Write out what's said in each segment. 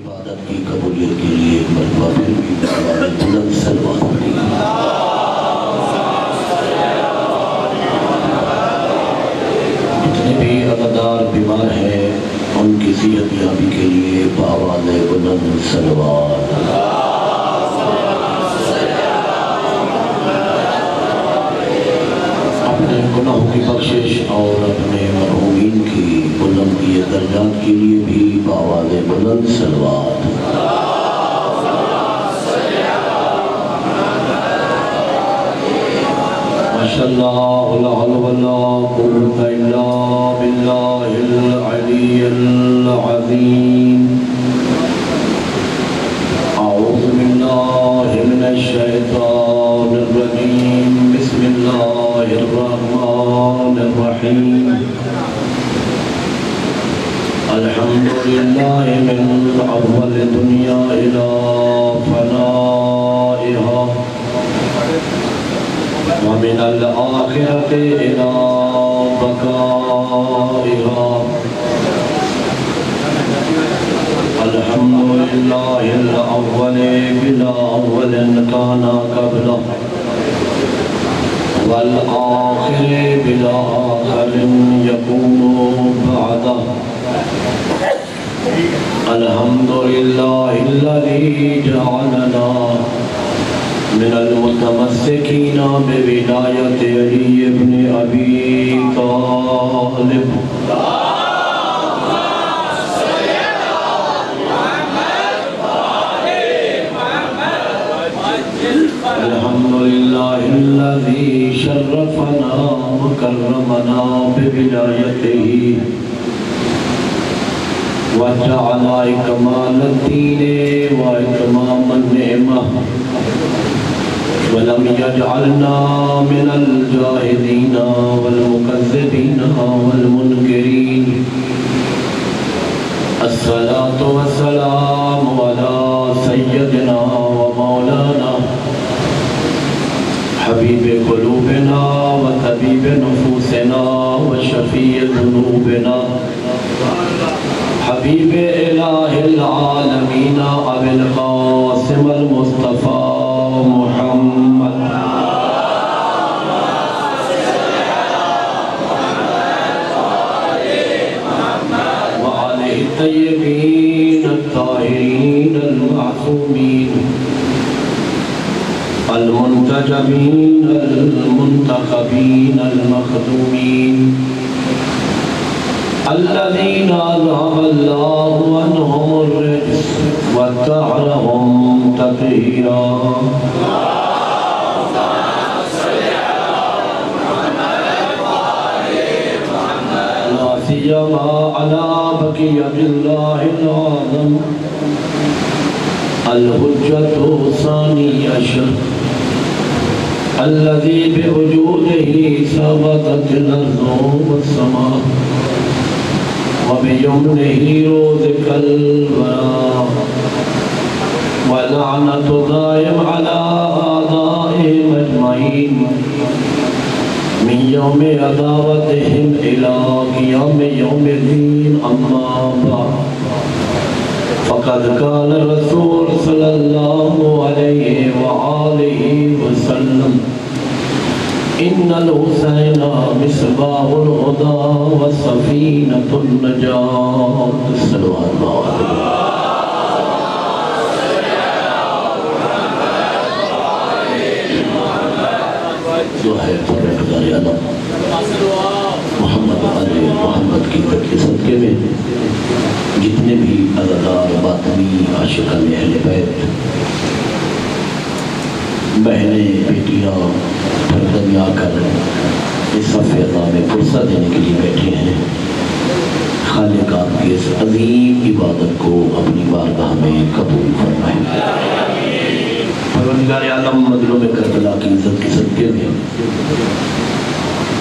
عبادت کی قبولیت کے لیے ایک مرتبہ پھر بھی بلند صلوات پڑھی۔ جتنے بھی عزادار بیمار ہیں ان کی صحت یابی کے لیے بآواز بلند صلوات۔ اپنے گناہوں کی بخشش اور اپنے مرحومین کی بلندی درجات کے لیے بھی بآواز بلند صلوات۔ ماشاءاللہ لا حول ولا قوة الا باللہ العلی العظیم۔ اعوذ باللہ من الشیطان الرجیم، بسم اللہ الرحمن الرحیم۔ الحمدللہ من اول دنیا الى فنائها ومن الآخرة إلى بقائها۔ الحمد لله الأول بلا أول كان قبله والآخر بلا آخر يكون بعده۔ الحمد لله الذي جعلنا من المتمسكين بولایت علی ابن ابی طالب۔ الحمد لله الذي شرفنا وكرمنا بولایته وجعل إكمال الدين وإتمام النعمة ولم يجعلنا من الجاهدين والمكذبين والمنكرين۔ الصلاة والسلام على سيدنا ومولانا حبيب قلوبنا وطبيب نفوسنا وشفيع ذنوبنا حبيب إله العالمين أبي القاسم المصطفى محمد وعليه الطيبين الطاهرين المعصومين المنتجبين المنتخبين المخدومين الذين أذهب الله عنهم الرجس وجعلهم تطهيرا۔ لا سيما على بقية الله الأعظم الحجة الثاني عشر الذي بوجوده ثبتت الأرض والسماء وبيمنه رزق الورى ولعنة دائم على أعدائهم أجمعين من يوم عداوتهم إلى قيام يوم الدين۔ أما بعد فقد قال الرسول صلى الله عليه وآله وسلم إن الحسين مصباح الهدى وسفينة النجاة۔ صلوات الله عليه۔ جو ہے پروردگار عالم محمد علی محمد کی ذات کے صدقے میں جتنے بھی عزادار باطنی عاشقان اہل بیت بہنیں بیٹیاں پردے آ کر اس صف عطا میں فرصت دینے کے لیے بیٹھے ہیں، خالق آپ کی اس عظیم عبادت کو اپنی بارگاہ میں قبول فرمائے۔ پروردگار عالم مظلوم کربلا کی عزت کے صدقے میں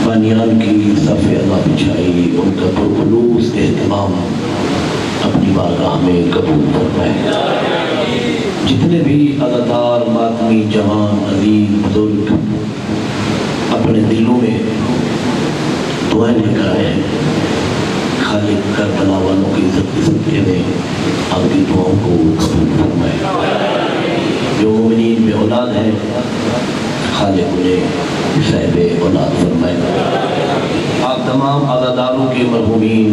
بانیان کی صف عطا بچھائی، ان کا پرخلوص اہتمام اپنی بارگاہ میں قبول فرمائے۔ جتنے بھی عزادار باطنی جوان عظیم بزرگ اپنے دلوں میں دعائیں لے کر آئے ہیں، خالق کربلا والوں کی عزت کے صدقے میں آپ کی دعاؤں کو قبول فرمائے۔ جو مومنین بے اولاد ہیں خالق انہیں صاحب اولاد فرمائے۔ آپ تمام عزاداروں کے مرحومین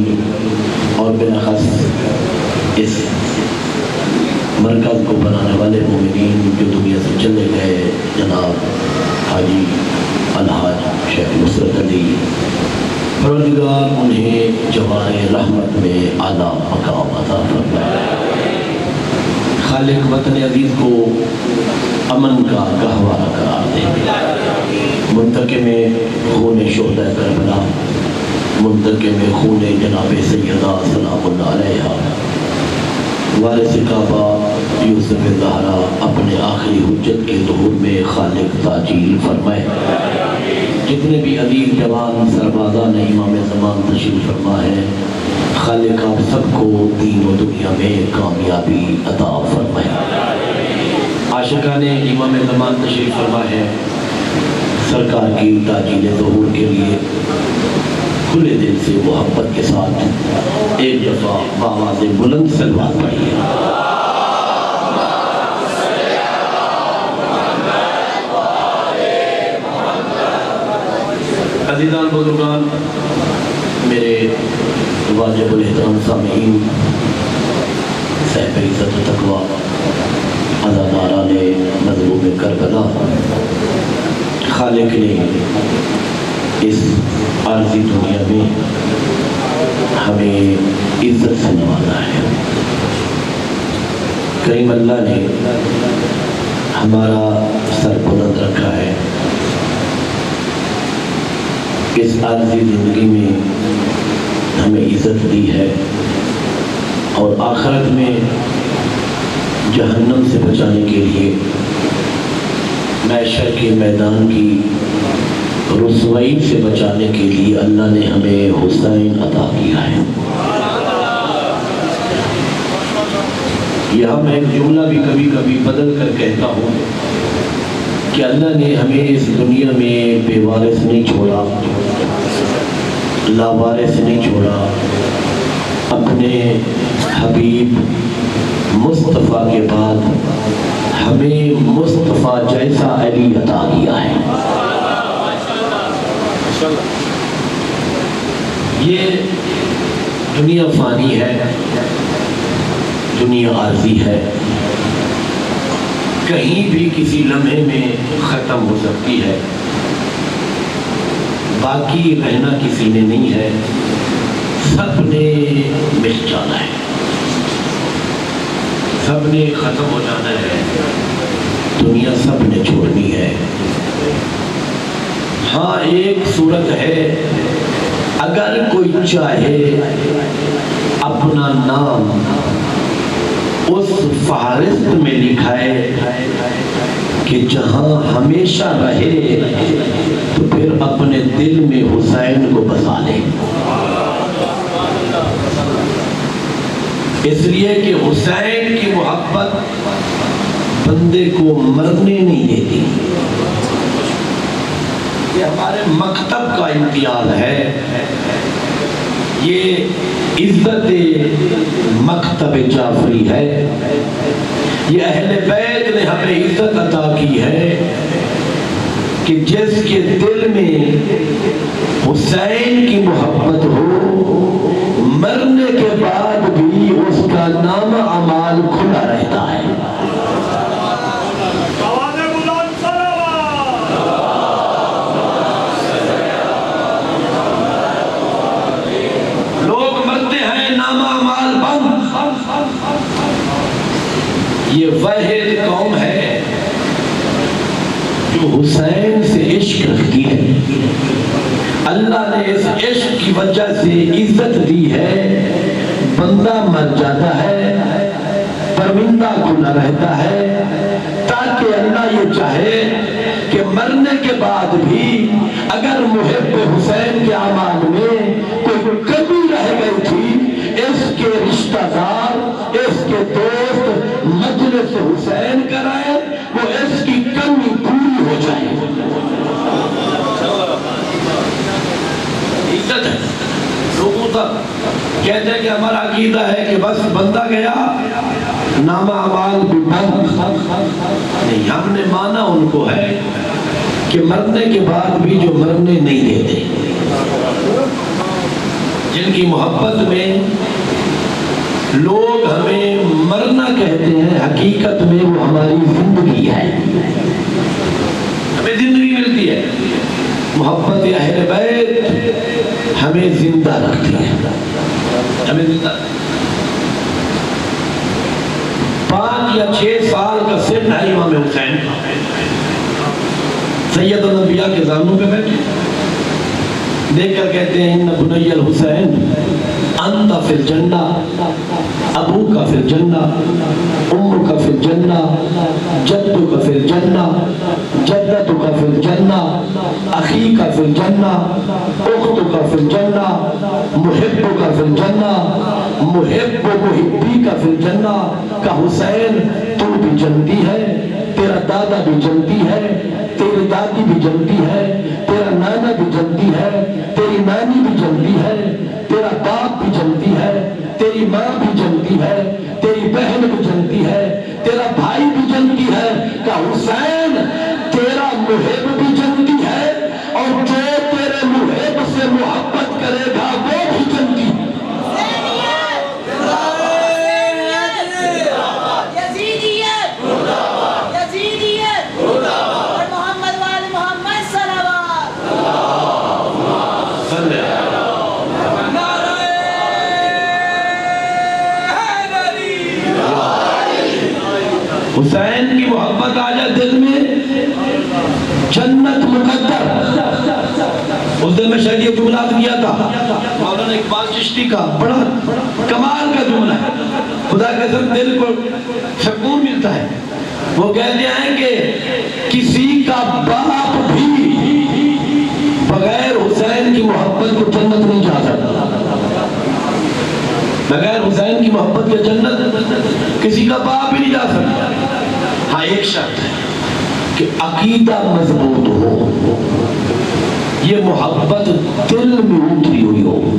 اور بالاخص اس مرکز کو بنانے والے مومنین جو دنیا سے چلے گئے، جناب حاجی الحاج شیخ نصرت علی، پروردگار انہیں جوار رحمت میں اعلیٰ مقام عطا فرمائے۔ خالق وطن عزیز کو امن کا گہوارہ قرار دے۔ منتقم خون شہداء کربلا، منتقم خون جناب سیدہ سلام اللہ علیہا، وارث کعبہ یوسف زہرا، اپنے آخری حجت کے ظہور میں خالق تاجیل فرمائے۔ جتنے بھی عزیز جوان سربازان امام زمان تشریف فرما ہے، خالق آپ سب کو دین و دنیا میں کامیابی عطا فرمائے۔ عاشقان امام زمان تشریف فرما ہے، سرکار کی تاجیل ظہور کے لیے کھلے دل سے محبت کے ساتھ ایک دفعہ بآواز بلند صلوات پڑھیے۔ عزیزان بزرگان، میرے واجب الاحترام سامعین، صاحب عزت و تقویٰ، عزاداران مظلوم کربلا، خالق نے اس عارضی دنیا میں ہمیں عزت سے نوازا ہے۔ کریم اللہ نے ہمارا سر بلند رکھا ہے۔ اس عارضی زندگی میں ہمیں عزت دی ہے، اور آخرت میں جہنم سے بچانے کے لیے، محشر کے میدان کی رسوائی سے بچانے کے لیے اللہ نے ہمیں حسین عطا کیا ہے۔ یہاں میں ایک جملہ بھی کبھی کبھی بدل کر کہتا ہوں کہ اللہ نے ہمیں اس دنیا میں بے وارث نہیں چھوڑا، لاوارث نہیں چھوڑا، اپنے حبیب مصطفیٰ کے بعد ہمیں مصطفیٰ جیسا علی عطا کیا ہے۔ یہ دنیا فانی ہے، دنیا عارضی ہے، کہیں بھی کسی لمحے میں ختم ہو سکتی ہے، باقی رہنا کسی نے نہیں ہے، سب نے مٹ جانا ہے، سب نے ختم ہو جانا ہے، دنیا سب نے چھوڑنی ہے۔ ہاں ایک صورت ہے، اگر کوئی چاہے اپنا نام اس فہرست میں لکھائے کہ جہاں ہمیشہ رہے، تو پھر اپنے دل میں حسین کو بسا لے، اس لیے کہ حسین کی محبت بندے کو مرنے نہیں دیتی۔ یہ ہمارے مکتب کا امتیاز ہے، یہ عزت مکتب جعفری ہے، یہ اہل بیت نے ہمیں عزت عطا کی ہے کہ جس کے دل میں حسین کی محبت ہو، مرنے کے بعد بھی اس کا نام اعمال کھلا رہتا ہے۔ یہ واحد قوم ہے جو حسین سے عشق رکھتی ہے، اللہ نے اس عشق کی وجہ سے عزت دی ہے، بندہ مر جاتا ہے، پرمندہ کھلا رہتا ہے، تاکہ اللہ یہ چاہے کہ مرنے کے بعد بھی اگر محب حسین کے اعمال میں کوئی کمی رہ گئی تھی، اس کے رشتہ دار، اس کے دوست مجلس حسین کرائے، وہ اس کی کمی پوری ہو جائے۔ عزت ہے، لوگوں تک کہتے ہیں کہ ہمارا عقیدہ ہے کہ بس بندہ گیا نامہ اعمال بھی بند. نہیں، ہم نے مانا ان کو ہے کہ مرنے کے بعد بھی جو مرنے نہیں دیتے، جن کی محبت میں لوگ ہمیں مرنا کہتے ہیں، حقیقت میں وہ ہماری زندگی ہے، ہمیں زندگی ملتی ہے. محبت اہل بیت ہمیں زندہ رکھتی ہے، ہمیں زندہ. 5 یا 6 سال کا سن ہے امام حسین، سید الانبیاء کے زانوں پہ بیٹھے، دیکھ کر کہتے ہیں ان بنی الحسین انت فی الجنہ، ابو کا فی الجنہ، ام کا فی الجنہ، جدو کا فی الجنہ، جدتو کا فی الجنہ، اخی کا فی الجنہ، اخت کا فی الجنہ، محب کا فی الجنہ، محب و محبی کا فی الجنہ. کہ حسین تو بھی جنتی ہے، تیرا دادا بھی جنتی ہے، تیری دادی بھی جنتی ہے، تیرا نانا بھی جنتی ہے، تیری نانی بھی جنتی ہے، تیرا باپ بھی جنتی ہے، تیری ماں بھی جنتی ہے، تیری بہن بھی جنتی ہے، تیرا بھائی بھی جنتی ہے. کہ حسین تیرا محب بھی جنتی ہے، اور جو تیرے محب سے محبت کرے گا وہ بھی جنتی ہے. حسین کی محبت آ جائے دل میں، جنت مقدر. اس دن میں شاید یہ جملہ کیا تھا مولانا اقبال چشتی کا، بڑا کمال کا جملہ ہے، خدا کے قسم دل کو سکون ملتا ہے. وہ کہتے ہیں کہ کسی کا باپ بھی بغیر حسین کی محبت کو جنت نہیں جا سکتا. بغیر حسین کی محبت کے جنت کسی کا باپ بھی نہیں جا سکتا. ہاں ایک شرط ہے کہ عقیدہ مضبوط ہو، یہ محبت دل میں اتری ہوئی ہو،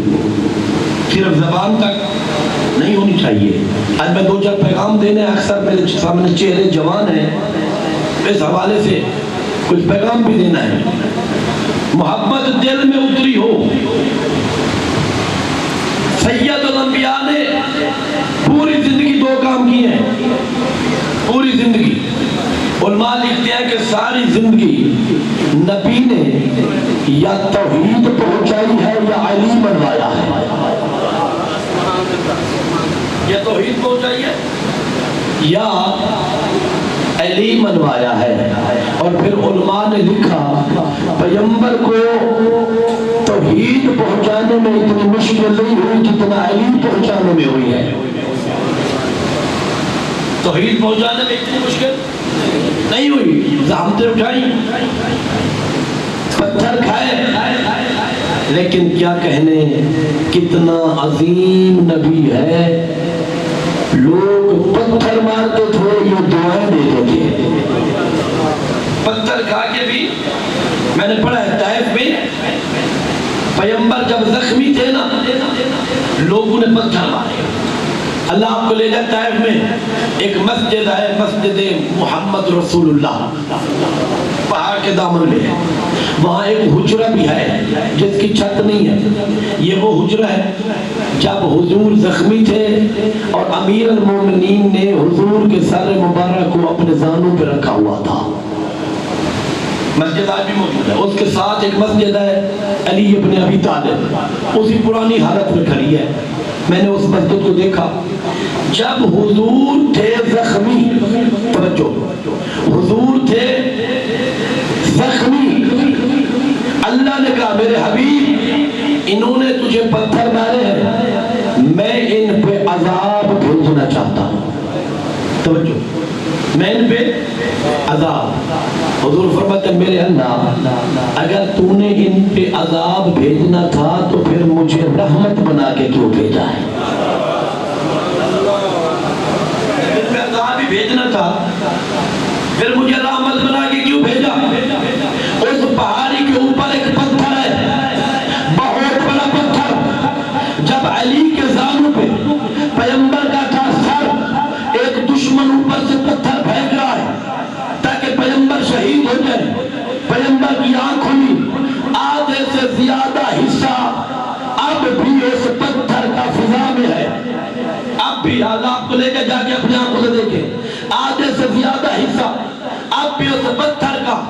صرف زبان تک نہیں ہونی چاہیے. آج میں 2-4 پیغام دینے، اکثر میرے سامنے چہرے جوان ہیں، اس حوالے سے کچھ پیغام بھی دینا ہے. محبت دل میں اتری ہو. سید الانبیاء نے پوری زندگی 2 کام کیے ہیں، پوری زندگی. علماء لکھتے ہیں کہ ساری زندگی نبی نے یا توحید پہنچائی ہے یا علی بنوایا ہے. یا توحید پہنچائی ہے یا علی منوایا ہے. اور پھر علماء نے لکھا پیغمبر کو توحید پہنچانے میں اتنی مشکل نہیں ہوئی جتنا علی پہنچانے میں ہوئی ہے. توحید پہنچانے میں اتنی مشکل نہیں ہوئی، زحمتیں اٹھائی، پتھر کھائے، لیکن کیا کہنے کتنا عظیم نبی ہے. لوگ پتھر مارتے تھے، یہ دعائیں دیتے تھے. پتھر کھا کے بھی میں نے پڑھا ہے طائف میں پیغمبر جب زخمی تھے نا، لوگوں نے پتھر مارے. اللہ آپ کو لے جائے طائف میں ایک مسجد ہے، مسجد محمد رسول اللہ، پہاڑ کے دامن میں ہے. وہاں ایک حجرہ بھی ہے جس کی چھت نہیں ہے. یہ وہ حجرہ ہے جب حضور زخمی تھے اور امیر المومنین نے حضور کے سر مبارک کو اپنے زانوں پہ رکھا ہوا تھا. مسجد آج بھی موجود ہے. اس کے ساتھ ایک مسجد ہے علی ابن ابی طالب، اسی پرانی حالت میں کھڑی ہے. میں نے اس مسجد کو دیکھا جب حضور تھے زخمی. توجہ، حضور تھے زخمی. اللہ نے کہا میرے حبیب انہوں نے تجھے پتھر مارے ہیں، میں ان پہ عذاب بھیجنا چاہتا ہوں. توجہ، میں ان پہ عذاب. حضور فرماتے ہیں میرے اللہ اگر تو نے ان پہ عذاب بھیجنا تھا تو پھر مجھے رحمت بنا کے کیوں بھیجا ہے؟ ان پہ عذاب ہی بھیجنا تھا، پھر مجھے رحمت بنا کے کیوں بھیجا؟ اس پہاڑی کے اوپر ایک پتھر ہے، بہت بڑا پتھر. جب علی کے شہید ہو جائیں. پیغمبر کی آنکھ کھلی, آدھے سے زیادہ حصہ اب بھی اس پتھر کا فضا میں ہے. اب بھی آپ کو لے کے جا کے اپنے آنکھوں سے دیکھیں, آدھے سے زیادہ حصہ اب بھی اس پتھر کا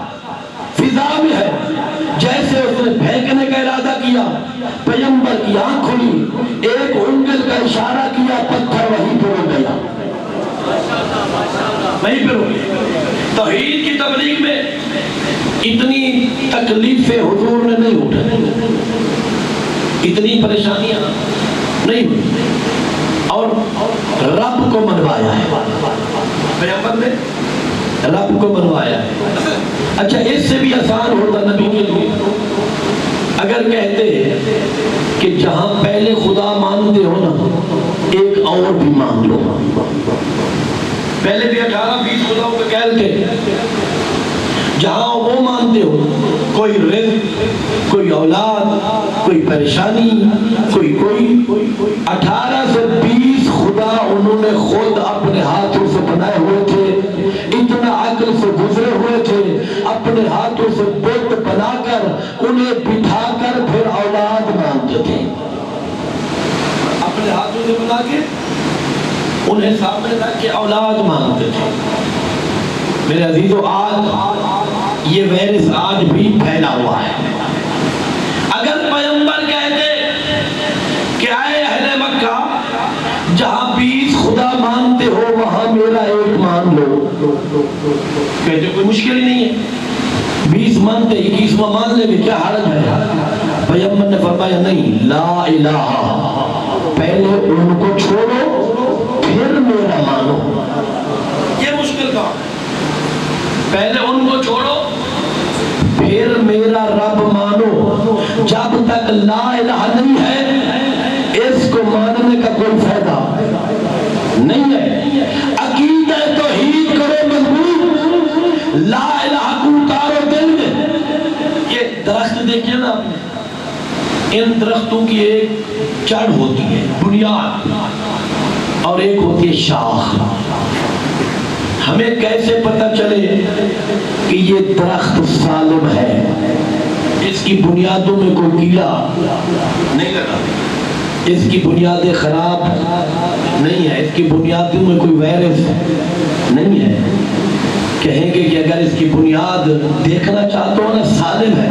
فضا میں ہے. جیسے اس نے پھینکنے کا ارادہ کیا, پیغمبر کی آنکھ کھلی, ایک انگل کا اشارہ کیا, پتھر وہیں پر رک گیا, وہیں پر رک گیا. توحید کی تبلیغ میں اتنی تکلیفیں حضور نے نہیں اٹھائی, اتنی پریشانیاں نہیں ہوئی, اور رب کو منوایا ہے. پیغمبر نے رب کو منوایا ہے. اچھا, اس سے بھی آسان ہوتا نبی کے لیے اگر کہتے کہ جہاں پہلے خدا مانتے ہو نا, ایک اور بھی مان لو. پہلے بھی 18-20 خداؤں کو کہتے, جہاں وہ مانتے ہو, کوئی رزق, کوئی اولاد, کوئی پریشانی, کوئی 18 سے 20 خدا انہوں نے خود اپنے ہاتھوں سے بنائے ہوئے تھے, اتنا عقل سے گزرے ہوئے تھے, اپنے ہاتھوں سے بت بنا کر انہیں بٹھا کر پھر اولاد مانتے تھے. اپنے ہاتھوں سے بنا کے انہیں سامنے رکھ کے اولاد مانتے تھے. میرے عزیزو, آج یہ وائرس آج بھی پھیلا ہوا ہے. اگر پیغمبر کہتے کہ اے اہل مکہ, جہاں 20 خدا مانتے ہو وہاں میرا ایک مان لو, کہتے کوئی مشکل ہی نہیں ہے, 20 مانتے 21واں مان لے گے, کیا حرج ہے. پیغمبر نے فرمایا نہیں, لا الہ, پہلے ان کو چھوڑو پھر میرا مانو. یہ مشکل کام, پہلے ان کو چھوڑو پھر میرا رب مانو. جب تک لا الہ نہیں ہے اس کو ماننے کا کوئی فائدہ نہیں ہے. عقیدہ توحید کرو مضبوط, لا الہ کو اتارو دل میں. یہ درخت دیکھیے نا آپ نے, ان درختوں کی ایک جڑ ہوتی ہے, بنیاد, اور ایک ہوتی ہے شاخ. ہمیں کیسے پتہ چلے کہ یہ درخت سالم ہے؟ اس کی بنیادوں میں کوئی کیڑا نہیں لگا, اس کی بنیادیں خراب نہیں ہے, اس کی بنیادوں میں کوئی وائرس نہیں ہے. کہیں گے کہ اگر اس کی بنیاد دیکھنا چاہتے ہو نا سالم ہے,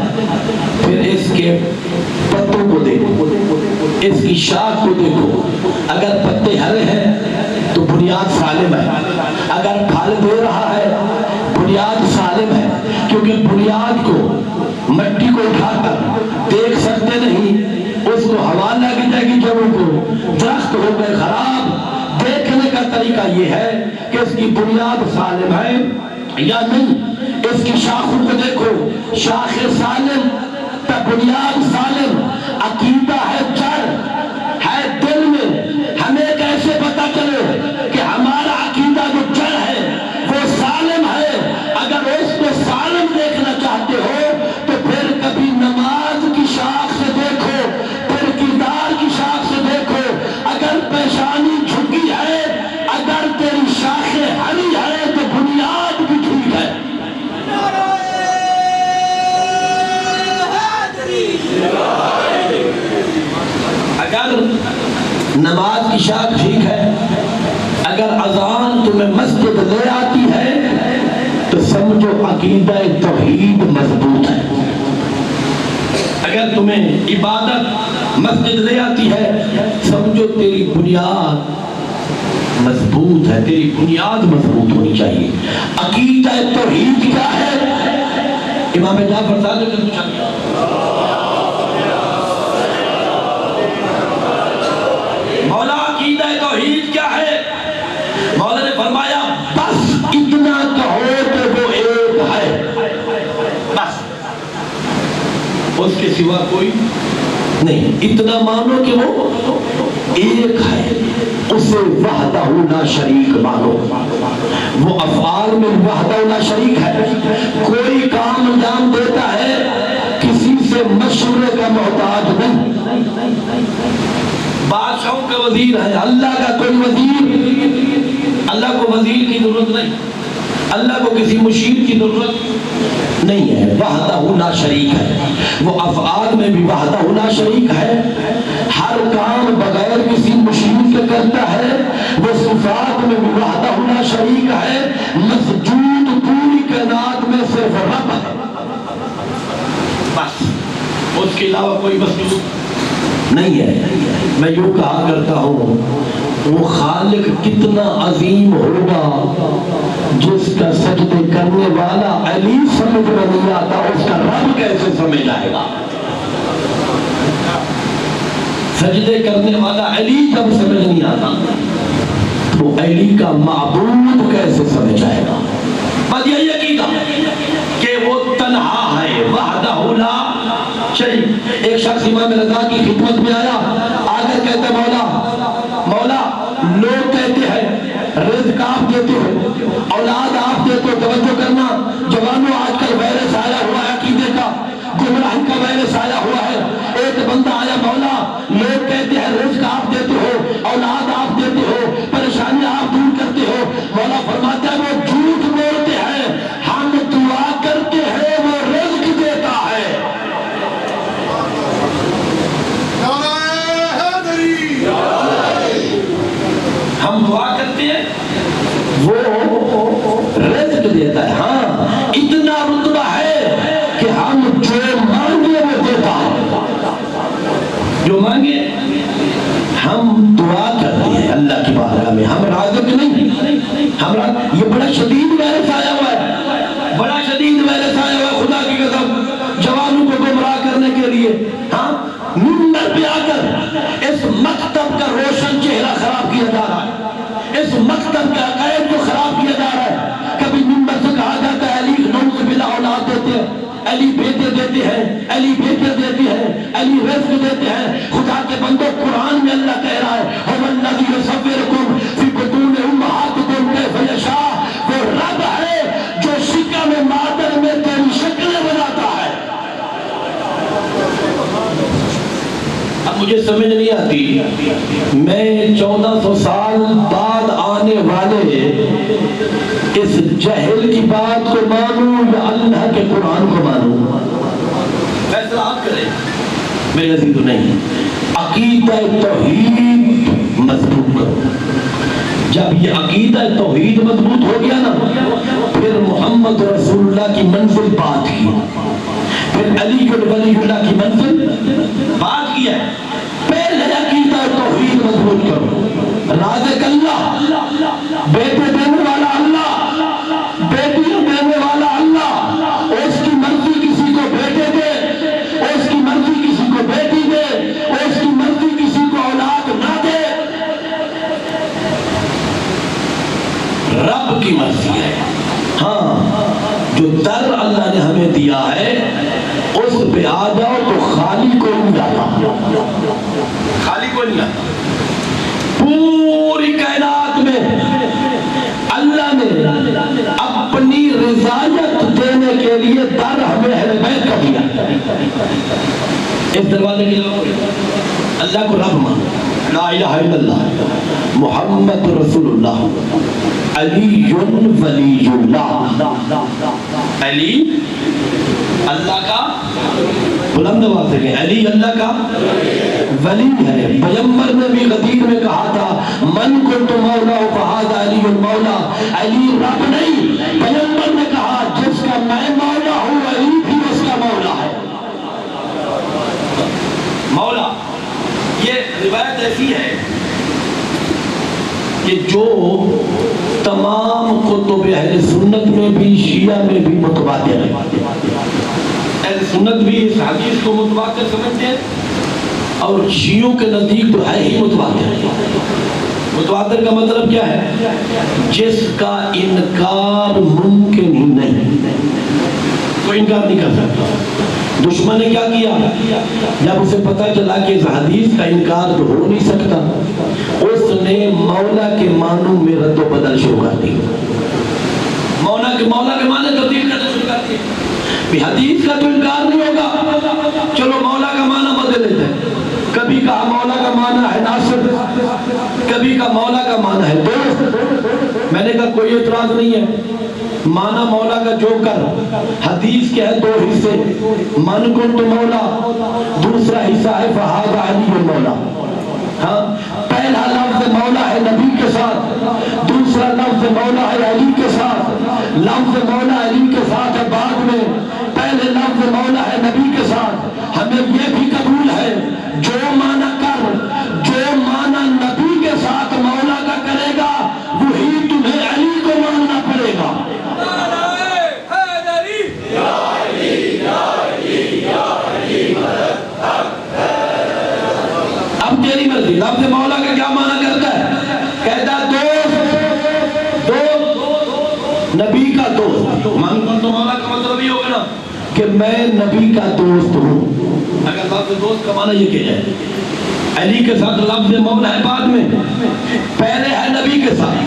پھر اس کے پتوں کو دیکھو, اس کی شاخ کو دیکھو. اگر پتے ہرے ہیں تو بنیاد سالم ہے, اگر پھل دے رہا ہے بنیاد سالم ہے. کیونکہ بنیاد کو, مٹی کو اٹھا کر دیکھ سکتے نہیں, اس کو ہوا لگ جائے گی جڑوں کو, درخت ہو گئے خراب. دیکھنے کا طریقہ یہ ہے کہ اس کی بنیاد سالم ہے یا نہیں. اس کی شاخوں کو دیکھو, شاخ سالم, بنیاد سالم. عقیدہ ہے جڑ ہے دل میں. ہمیں کیسے پتا چلے کہ ہمارا عقیدہ جو جڑ ہے وہ سالم ہے؟ اگر اس کو سالم دیکھنا چاہتے ہو تو پھر کبھی نماز کی شاخ سے دیکھو, پھر کردار کی شاخ سے دیکھو. اگر پیشانی جھکی ہے, اگر تیری شاخیں ہری ہے تو بنیاد بھی ٹھیک ہے. اگر نماز کی شاخ ٹھیک ہے, اگر اذان تمہیں مسجد لے آتی ہے تو سمجھو عقیدہ توحید مضبوط ہے. اگر تمہیں عبادت مسجد لے آتی ہے سمجھو تیری بنیاد مضبوط ہے, تیری بنیاد مضبوط ہونی چاہیے. عقیدہ توحید کیا ہے؟ امام جعفر صادق نے پوچھا, مولا عقیدہ توحید کیا ہے؟ مولا نے فرمایا بس اتنا کہو کہ وہ ایک ہے, بس اس کے سوا کوئی نہیں. اتنا مانو کہ وہ ایک ہے, اسے وحدہ لا شریک مانو. وہ افعال میں وحدہ لا شریک ہے, کوئی کام انجام دیتا ہے کسی سے مشورے کا محتاج نہیں. بادشاہوں کا وزیر ہے, اللہ کا کوئی وزیر, اللہ کو وزیر کی ضرورت نہیں. اللہ کو کسی مشیر کی ضرورت نہیں ہے، وحدہ لا شریک ہے، وہ افعال میں بھی وحدہ لا شریک ہے، ہر کام بغیر کسی مشیر کے کرتا ہے، وہ صفات میں بھی وحدہ لا شریک ہے، مسجود پوری کائنات میں صرف رب ہے، بس اس کے علاوہ کوئی مسجود نہیں ہے۔ میں یوں کہا کرتا ہوں وہ خالق کتنا عظیم ہوگا جس کا سجدے کرنے والا علی سمجھ میں نہیں آتا، اس کا رب کیسے سمجھ آئے گا؟ سجدے کرنے والا علی جب سمجھ نہیں آتا تو علی کا معبود کیسے سمجھ آئے گا؟ بس یہی عقیدہ کہ وہ تنہا ہے، وحدہ لا شریک۔ ایک شخص امام رضا کی خدمت میں آیا، آ کر کہتے مولا لوگ کہتے ہیں رزق آپ دیتے ہو، اولاد آپ دیتے ہو، توجہ کرنا جوانوں، آج کل وائرس آیا ہوا ہے عقیدے کا، گمراہی کا وائرس آیا ہوا ہے۔ ایک بندہ آیا، مولا لوگ کہتے ہیں رزق آپ دیتے ہو، اولاد آپ دیتے ہو، پریشانیاں آپ دور کرتے ہو۔ مولا فرماتا ہے وہ جھوٹ بولتے ہیں، ہم دعا کرتے ہیں وہ رزق دیتا ہے۔ ہم دعا کرتے ہیں وہ رزق دیتا ہے۔ ہاں اتنا رتبہ ہے کہ ہم جو مانگے وہ دیتا ہے، جو مانگے ہم دعا کرتے ہیں اللہ کی بارگاہ میں، ہم رازق نہیں۔ یہ بڑا شدید وائرس آیا ہوا ہے، بڑا شدید وائرس آیا ہوا ہے، خدا کی قسم جوانوں کو گمراہ کرنے کے لیے۔ ہاں منبر پہ آ کر اس مکتب کا روشن چہرہ خراب کیا جا رہا ہے، اس مکتب کا عقائد کو خراب کیا جا رہا ہے۔ کبھی منبر سے کہا جاتا ہے علی نعوذ باللہ اولاد دیتے ہیں، علی بیٹے دیتے ہیں، علی بیٹے دیتے ہیں، علی رزق دیتے ہیں۔ خدا کے بندوں قرآن میں اللہ کہہ رہا ہے هو الذی یصورکم فی بطون امہاتکم کیف یشاء، وہ رب ہے جو شکم مادر میں تیری شکلیں بناتا ہے۔ اب مجھے سمجھ نہیں آتی میں 1400 سال بعد آنے والے اس جہل کی بات کو مانوں یا اللہ کے قرآن کو مانوں؟ فیصلہ آپ کریں میرے عزیز۔ نہیں، عقیدہ توحید مضبوط کرو۔ جب یہ عقیدہ توحید مضبوط ہو گیا نا، پھر محمد رسول اللہ کی منزل بات کی، پھر علی ولی اللہ کی منزل بات کی ہے۔ پہلے عقیدہ توحید مضبوط کرو۔ رازق اللہ، بیٹے دینے والا اللہ، بیٹیاں دینے والا اللہ، اس کی مرضی کسی کو بیٹے دے، اس کی مرضی کسی کو بیٹی دے، اس کی مرضی کسی کو اولاد نہ دے، رب کی مرضی ہے۔ ہاں جو در اللہ نے ہمیں دیا ہے اس پہ آ جاؤ تو خالی کو نہیں آتا، خالی کو نہیں آتا۔ پوری کائنات میں اللہ نے اپنی رضایت دینے کے لیے در ہمیں اہل بیت کا دیا۔ اس دروازے کے اللہ کو رب مانو، لا الہ الا اللہ محمد رسول اللہ، علی ولی اللہ، علی اللہ کا بلند آواز سے کہیں علی اللہ کا ولی ہے۔ پیغمبر نے بھی غدیر میں کہا تھا من کنت مولا فہذا علی المولا، علی رب نہیں، پیغمبر نے کہا جس کا میں مولا ہوں علی بھی اس کا مولا ہے۔ مولا یہ روایت ایسی ہے کہ جو تمام کتب اہل سنت میں بھی شیعہ میں بھی متواتر ہے۔ اہل سنت بھی اس حدیث کو متواتر سمجھتے ہیں اور شیعوں کے نزدیک تو ہے ہی متواتر۔ متواتر کا مطلب کیا ہے؟ جس کا انکار ممکن ہی نہیں، کوئی انکار نہیں کر سکتا۔ دشمن نے کیا کیا؟ جب اسے پتہ چلا کہ اس حدیث کا انکار تو ہو نہیں سکتا، اس نے مولا کے معنوں میں رد و بدل شروع کر دی۔ مولا کے معنی تبدیل کرنا شروع کر دی۔ حدیث کا تو انکار نہیں ہوگا، چلو مولا کا معنی بدل لیتے ہیں۔ کبھی کہا مولا کا معنی ہے ناصر، کبھی کہا مولا کا معنی ہے دوست۔ میں نے کہا کوئی اعتراض نہیں ہے، مانا مولا کا جو کر، حدیث کے ہیں دو حصے، من کنت مولا، دوسرا حصہ ہے فہذا علی مولا۔ ہاں پہلا لفظ مولا ہے نبی کے ساتھ، دوسرا لفظ مولا ہے علی کے ساتھ۔ لفظ مولا علی کے ساتھ ہے بعد میں، پہلے لفظ مولا ہے نبی کے ساتھ۔ ہمیں یہ بھی قبول ہے جو مانا کر، جو مانا نبی کے ساتھ مولا کا کرے گا وہی تمہیں علی کو ماننا پڑے گا۔ اب تیری مرضی، لفظ مولا کا کیا معنی کرتا ہے؟ کہتا ہے دوست، دوست نبی کا دوست۔ من کن تو مولا کا مطلب یہ ہوگا نا کہ میں نبی کا دوست ہوں۔ اگر لفظ دوست کا معنی یہ کہ جائے، علی کے ساتھ لفظ مولا ہے بعد میں، پہلے ہے نبی کے ساتھ۔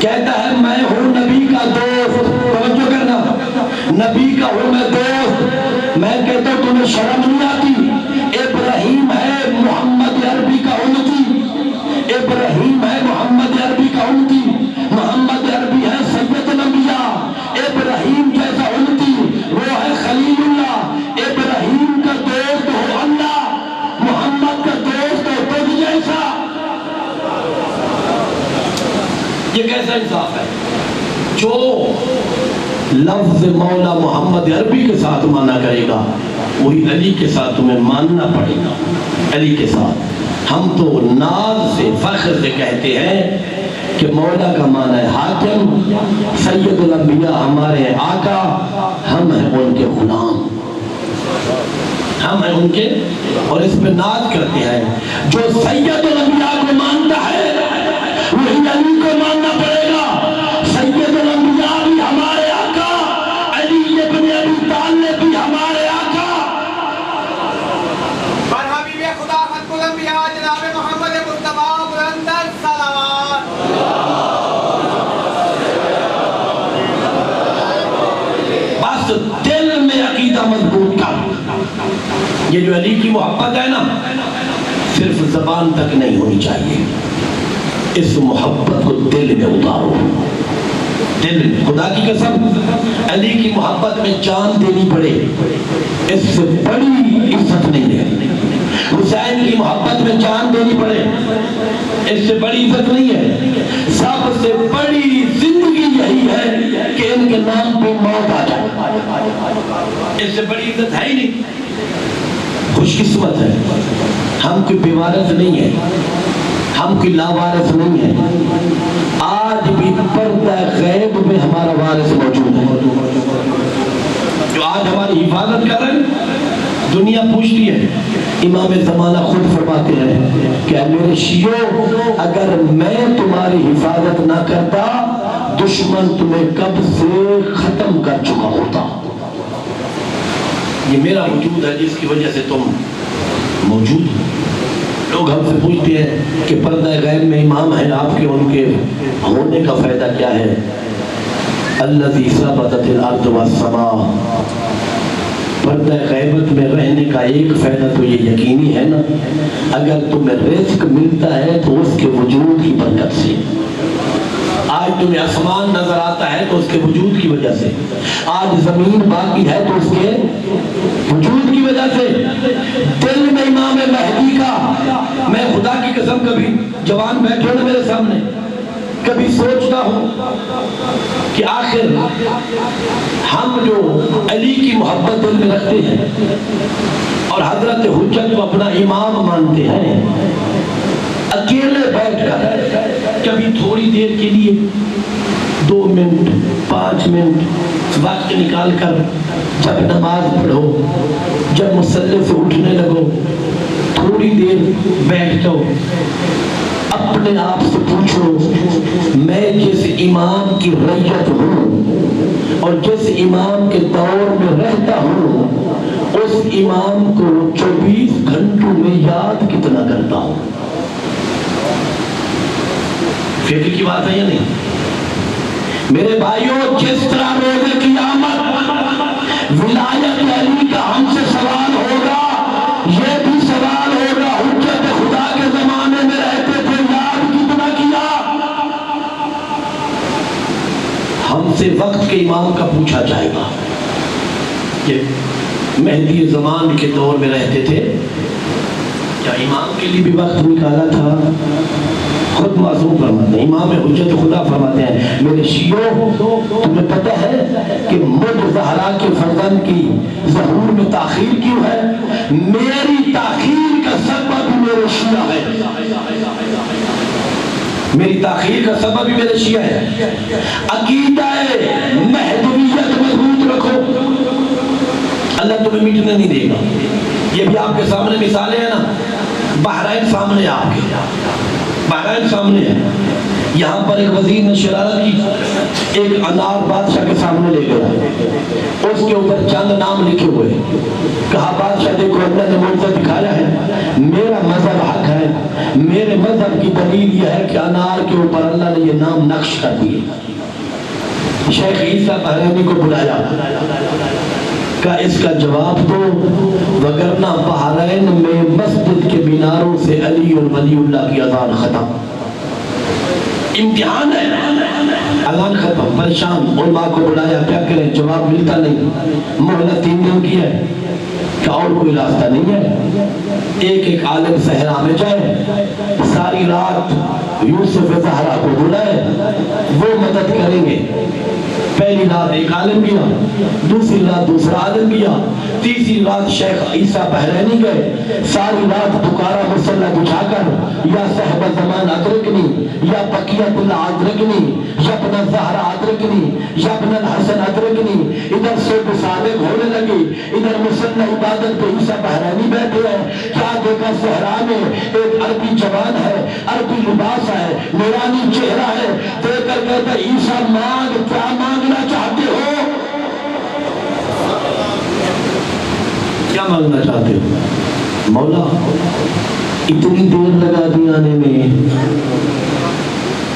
کہتا ہے میں ہوں نبی کا دوست، توجہ کرنا، نبی کا ہوں میں دوست۔ میں کہتا ہوں تمہیں شرم نہیں آتی؟ ابراہیم ہے محمد عربی کا امتی، ابراہیم ہے محمد عربی کا امتی، محمد عربی ہے سید الانبیاء۔ ابراہیم جیسا امتی وہ ہے خلیل اللہ، ابراہیم کا دوست ہو اللہ، محمد کا دوست ہو تجھ جیسا۔ یہ کیسا انصاف ہے؟ جو لفظ مولا محمد عربی کے ساتھ مانا کرے گا وہی علی کے ساتھ تمہیں ماننا پڑے گا، علی کے ساتھ۔ ہم تو ناز سے فخر سے کہتے ہیں کہ مولا کا معنی ہے حاکم، سید الانبیاء ہمارے آقا، ہم ہیں ان کے غلام، ہم ہیں ان کے، اور اس پہ ناز کرتے ہیں۔ جو سید الانبیاء کو مانتا ہے وہی علی کو ماننا پڑے گا۔ سید الانبیاء بھی ہمارے آقا، علی ابن ابی طالب بھی ہمارے آقا۔ خدا خط الانبیاء جناب محمد مصطفیٰ بلند الصلوات۔ بس دل میں عقیدہ مضبوط کر۔ یہ جو علی کی محبت ہے نا صرف زبان تک نہیں ہونی چاہیے، اس محبت کو دل میں اتارو، دل میں۔ خدا کی قسم علی کی محبت میں جان دینی پڑے، اس سے بڑی عزت نہیں ہے۔ حسین کی محبت میں جان دینی پڑے، اس سے بڑی عزت نہیں ہے۔ سب سے بڑی زندگی یہی ہے کہ ان کے نام پہ موت آ جائے، اس سے بڑی عزت ہے ہی نہیں۔ خوش قسمت ہے ہم کوئی بیوارث نہیں ہے، ہم کوئی لاوارث نہیں ہے۔ آج بھی پردہ غیب میں ہمارا وارث موجود ہے جو آج ہماری حفاظت کر رہے ہیں۔ دنیا پوچھتی ہے، امام زمانہ خود فرماتے ہیں کہ میرے شیعوں اگر میں تمہاری حفاظت نہ کرتا دشمن تمہیں کب سے ختم کر چکا ہوتا۔ یہ میرا وجود ہے جس کی وجہ سے تم موجود ہو۔ لوگ ہم سے پوچھتے ہیں کہ پردہ غیب میں امام ہیں آپ کے، ان کے ہونے کا فائدہ کیا ہے؟ الذی ثبتت الارض والسماء، پردہ غیبت میں رہنے کا ایک فائدہ تو یہ یقینی ہے نا، اگر تمہیں رزق ملتا ہے تو اس کے وجود کی برکت سے۔ آج تمہیں آسمان نظر آتا ہے تو اس کے وجود کی وجہ سے، آج زمین باقی ہے تو اس کے وجود کی وجہ سے۔ دل میں امام مہدی کا، میں خدا کی قسم کبھی جوان بیٹھے نا میرے سامنے، کبھی سوچتا ہوں کہ آخر ہم جو علی کی محبت دل میں رکھتے ہیں اور حضرت حجت کو اپنا امام مانتے ہیں، اکیلے بیٹھ کر کبھی تھوڑی دیر کے لیے 2 منٹ 5 منٹ وقت نکال کر جب نماز پڑھو، جب مصلی سے اٹھنے لگو، تھوڑی دیر بیٹھ جاؤ، اپنے آپ سے پوچھو میں جس امام کی رعیت ہوں اور جس امام کے دور میں رہتا ہوں اس امام کو 24 گھنٹوں میں یاد کتنا کرتا ہوں۔ فکر کی بات ہے یا نہیں میرے بھائیوں؟ جس طرح روز قیامت ولایت علی کا ہم سے سوال ہوگا، یہ بھی سوال ہوگا حجت خدا کے زمانے میں رہتے تھے، یاد کتنا کیا؟ ہم سے وقت کے امام کا پوچھا جائے گا کہ مہدی زمان کے دور میں رہتے تھے، کیا امام کے لیے بھی وقت نکالا تھا؟ خود معصوم فرماتے ہیں، امام حجت خدا فرماتے ہیں، میرے شیعوں تمہیں پتہ ہے کہ مجھ زہرا کے فرزند کی ظہور میں تاخیر کیوں ہے؟ میری تاخیر کا سبب بھی میرے شیعہ ہے، میری تاخیر کا سبب بھی میرے شیعہ ہے۔ عقیدہ مہدویت مضبوط رکھو، اللہ تمہیں مٹنے نہیں دے گا۔ یہ بھی آپ کے سامنے مثالیں ہیں نا، بحرین سامنے، آپ کے بحرین سامنے ہے، یہاں پر ایک وزیر نے شرارت کی، ایک انار بادشاہ کے سامنے لے گیا، اس کے اوپر چند نام لکھے ہوئے، کہا بادشاہ دیکھو اللہ نے معجزہ دکھایا ہے، میرا مذہب حق ہے، میرے مذہب کی دلیل یہ ہے کہ انار کے اوپر اللہ نے یہ نام نقش کر دیے۔ شیخ عیسیٰ بحرینی کو بلایا، کہا اس کا جواب دو، وگرنہ بحرین میں مسجد کے میناروں سے علی اور ولی اللہ کی اذان ختم، امتحان ہے، اذان ختم۔ پریشان علماء کو بلایا، کیا کریں، جواب ملتا نہیں، مہلت 3 دن کی ہے کہ اور کوئی راستہ نہیں ہے، ایک عالم صحرا میں جائے، ساری رات یوسف زہرا کو بلائے، وہ مدد کریں گے۔ پہلی رات ایک عالم گیا، دوسری رات دوسرا عالم گیا، تیسری رات شیخ عیسیٰ بحرینی گئے، ساری رات پکارا مسلح بچھا کر، یا صاحب زمان ادرکنی، یا بقیت اللہ ادرکنی، یا ابن زہرا ادرکنی، یا ابن الحسن ادرکنی۔ ادھر سے بسالک ہونے لگی، ادھر مسلح عبادت پہ عیسیٰ بحرینی بیٹھے ہیں، کیا دیکھا صحرا میں ایک عربی جوان ہے، عربی لباس ہے، نورانی چہرہ ہے، دیکھ کر کہتا عیسیٰ مانگ، کیا مانگنا چاہتے ہو؟ کیا مانگنا چاہتے ہو؟ مولا اتنی دیر لگا دی آنے میں،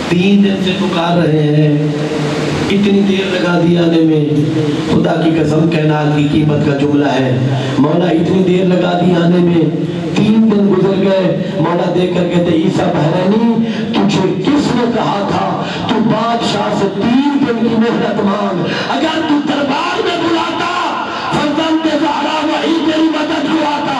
3 دن سے پکار رہے ہیں، اتنی دیر لگا دی آنے میں، خدا کی قسم کائنات کی قیمت کا جملہ ہے، مولا اتنی دیر لگا دی آنے میں، 3 دن گزر گئے۔ مولا دیکھ کر کہتے عیسیٰ بحرینی تجھے کس نے کہا تھا تو بادشاہ سے 3 دن کی مہلت مانگ؟ اگر تو دربار میں بلاتا فرزند زہرا وہی تیری مدد ہوا تھا۔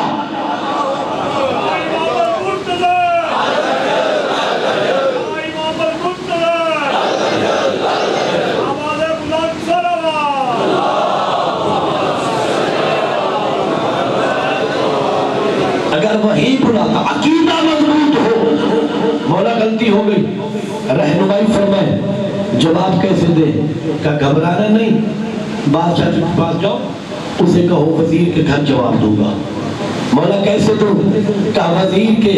اگر وہی بلاتا، عقیدہ مضبوط ہو، مولا غلطی ہو گئی، رہنمائی فرمائے، جواب کیسے دے؟ کہ گھبرانا نہیں، بادشاہ کے پاس جاؤ، اسے کہو وزیر کے گھر جواب دوں گا۔ مولا کیسے دوں؟ کہ وزیر کے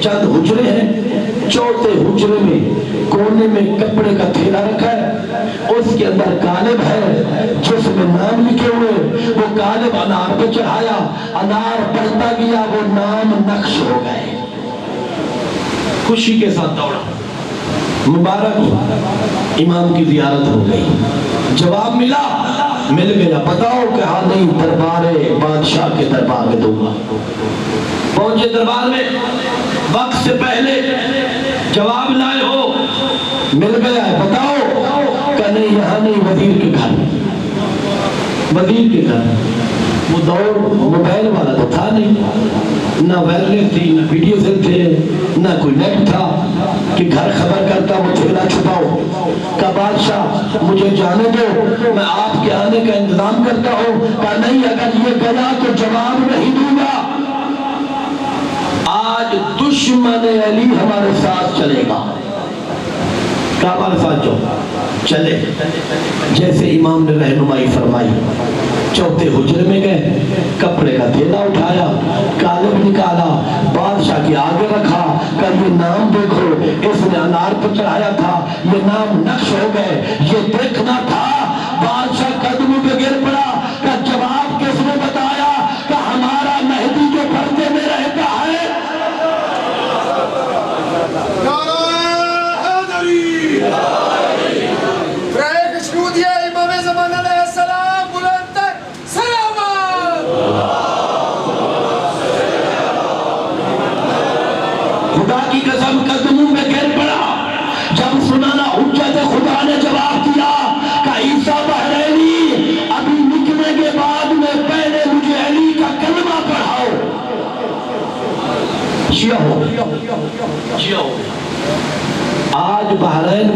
چند حجرے ہیں، چوتھے حجرے میں کونے میں کپڑے کا تھیلا رکھا ہے، اس کے اندر کالب ہے جس میں نام لکھے ہوئے، وہ کالب انار پہ چڑھایا، انار بڑھتا گیا، وہ نام نقش ہو گئے۔ خوشی کے ساتھ دوڑا، مبارک ہو، امام کی زیارت ہو گئی، جواب مل گیا، بتاؤ کہ ہاں نہیں، دربار بادشاہ کے دربار میں دوں گا۔ پہنچے دربار میں، وقت سے پہلے جواب لائے ہو، مل گیا ہے، بتاؤ کہ نہیں، یہاں نہیں، وزیر کے گھر، وزیر کے گھر۔ وہ دور موبائل والا تو تھا نہیں، نہ وائرلیس تھی، نہ ویڈیو سیل تھے، نہ کوئی نیٹ تھا کہ گھر خبر کرتا وہ تھیلا چھپاؤ۔ کہ بادشاہ مجھے جانے دو، میں آپ کے آنے کا انتظام کرتا ہوں۔ کہ نہیں، اگر یہ گیا تو جواب نہیں دوں گا، آج دشمن علی ہمارے ساتھ چلے گا۔ کہ ہمارے ساتھ جاؤ، چلے، جیسے امام نے رہنمائی فرمائی، چوتھے حجرے میں گئے، کپڑے کا تھیلا اٹھایا، کالب نکالا، بادشاہ کے آگے رکھا، کہ یہ نام دیکھو، اس نے انار پر چڑھایا تھا، یہ نام نقش ہو گئے، یہ دیکھنا تھا۔ بادشاہ قدموں پہ گر پڑا، کہ جواب کس نے بتایا؟ کہ ہمارا مہدی جو پردے میں رہتا ہے۔ خدا کی قسم قدموں میں گر پڑا، جب سنانا حجت خدا نے جواب دیا کہ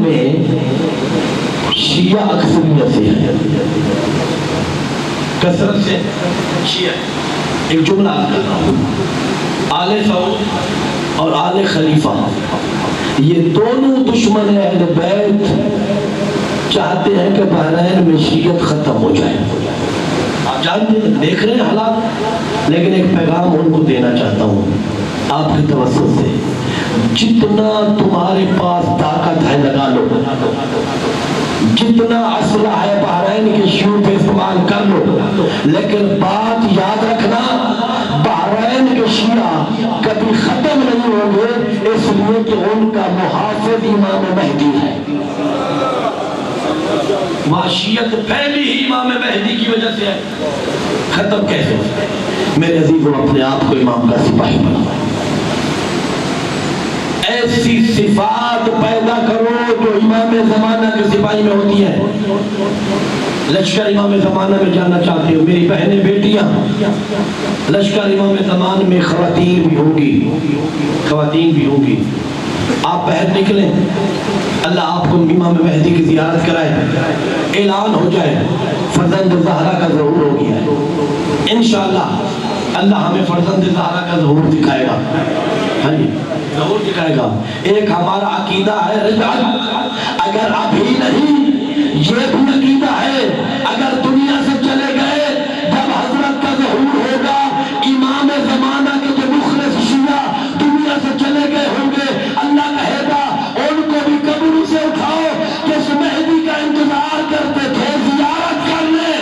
بحرین میں شیعہ اکثریت سے ہے، کثرت سے شیعہ۔ ایک جملہ آپ کر رہا ہوں، آل سعود اور آل خلیفہ یہ دونوں دشمن اہل بیت چاہتے ہیں کہ بحرین میں شیعت ختم ہو جائے۔ آپ جانتے ہیں، دیکھ رہے ہیں حالات، لیکن ایک پیغام ان کو دینا چاہتا ہوں آپ کے توسط سے، جتنا تمہارے پاس طاقت ہے لگا لو، جتنا اسلحہ ہے بحرین کے شیعوں پہ استعمال کر لو، لیکن بات یاد رکھنا بحرین کے شیعہ کبھی ختم نہیں ہوں گے، اس لیے کہ ان کا محافظ امام مہدی ہے۔ معاشیت پہلی ہی امام مہدی کی وجہ سے ہے، ختم کیسے؟ میرے عزیزوں، اپنے آپ کو امام کا سپاہی بناؤ، ایسی صفات پیدا کرو جو امام زمانہ کے سپاہی میں ہوتی ہے۔ لشکر امام زمانہ میں جانا چاہتے ہو میری بہنیں بیٹیاں، لشکر امام زمانہ میں خواتین بھی ہوگی، آپ باہر نکلیں، اللہ آپ کو امام مہدی کی زیارت کرائے، اعلان ہو جائے فرزند زہرا کا ظہور ہو گیا ہے، انشاءاللہ اللہ ہمیں فرزند زہرا کا ظہور دکھائے گا، ہاں جی ظہور دکھائے گا۔ ایک ہمارا عقیدہ ہے رجعت، اگر ابھی نہیں یہ بھی عقیدہ ہے، اگر دنیا سے چلے گئے جب حضرت کا ظہور ہوگا، امام زمانہ کے جو مخلص شیعہ دنیا سے چلے گئے ہوں گے، اللہ کہے گا ان کو بھی قبر سے اٹھاؤ جس مہدی کا انتظار کرتے تھے زیارت کرنے۔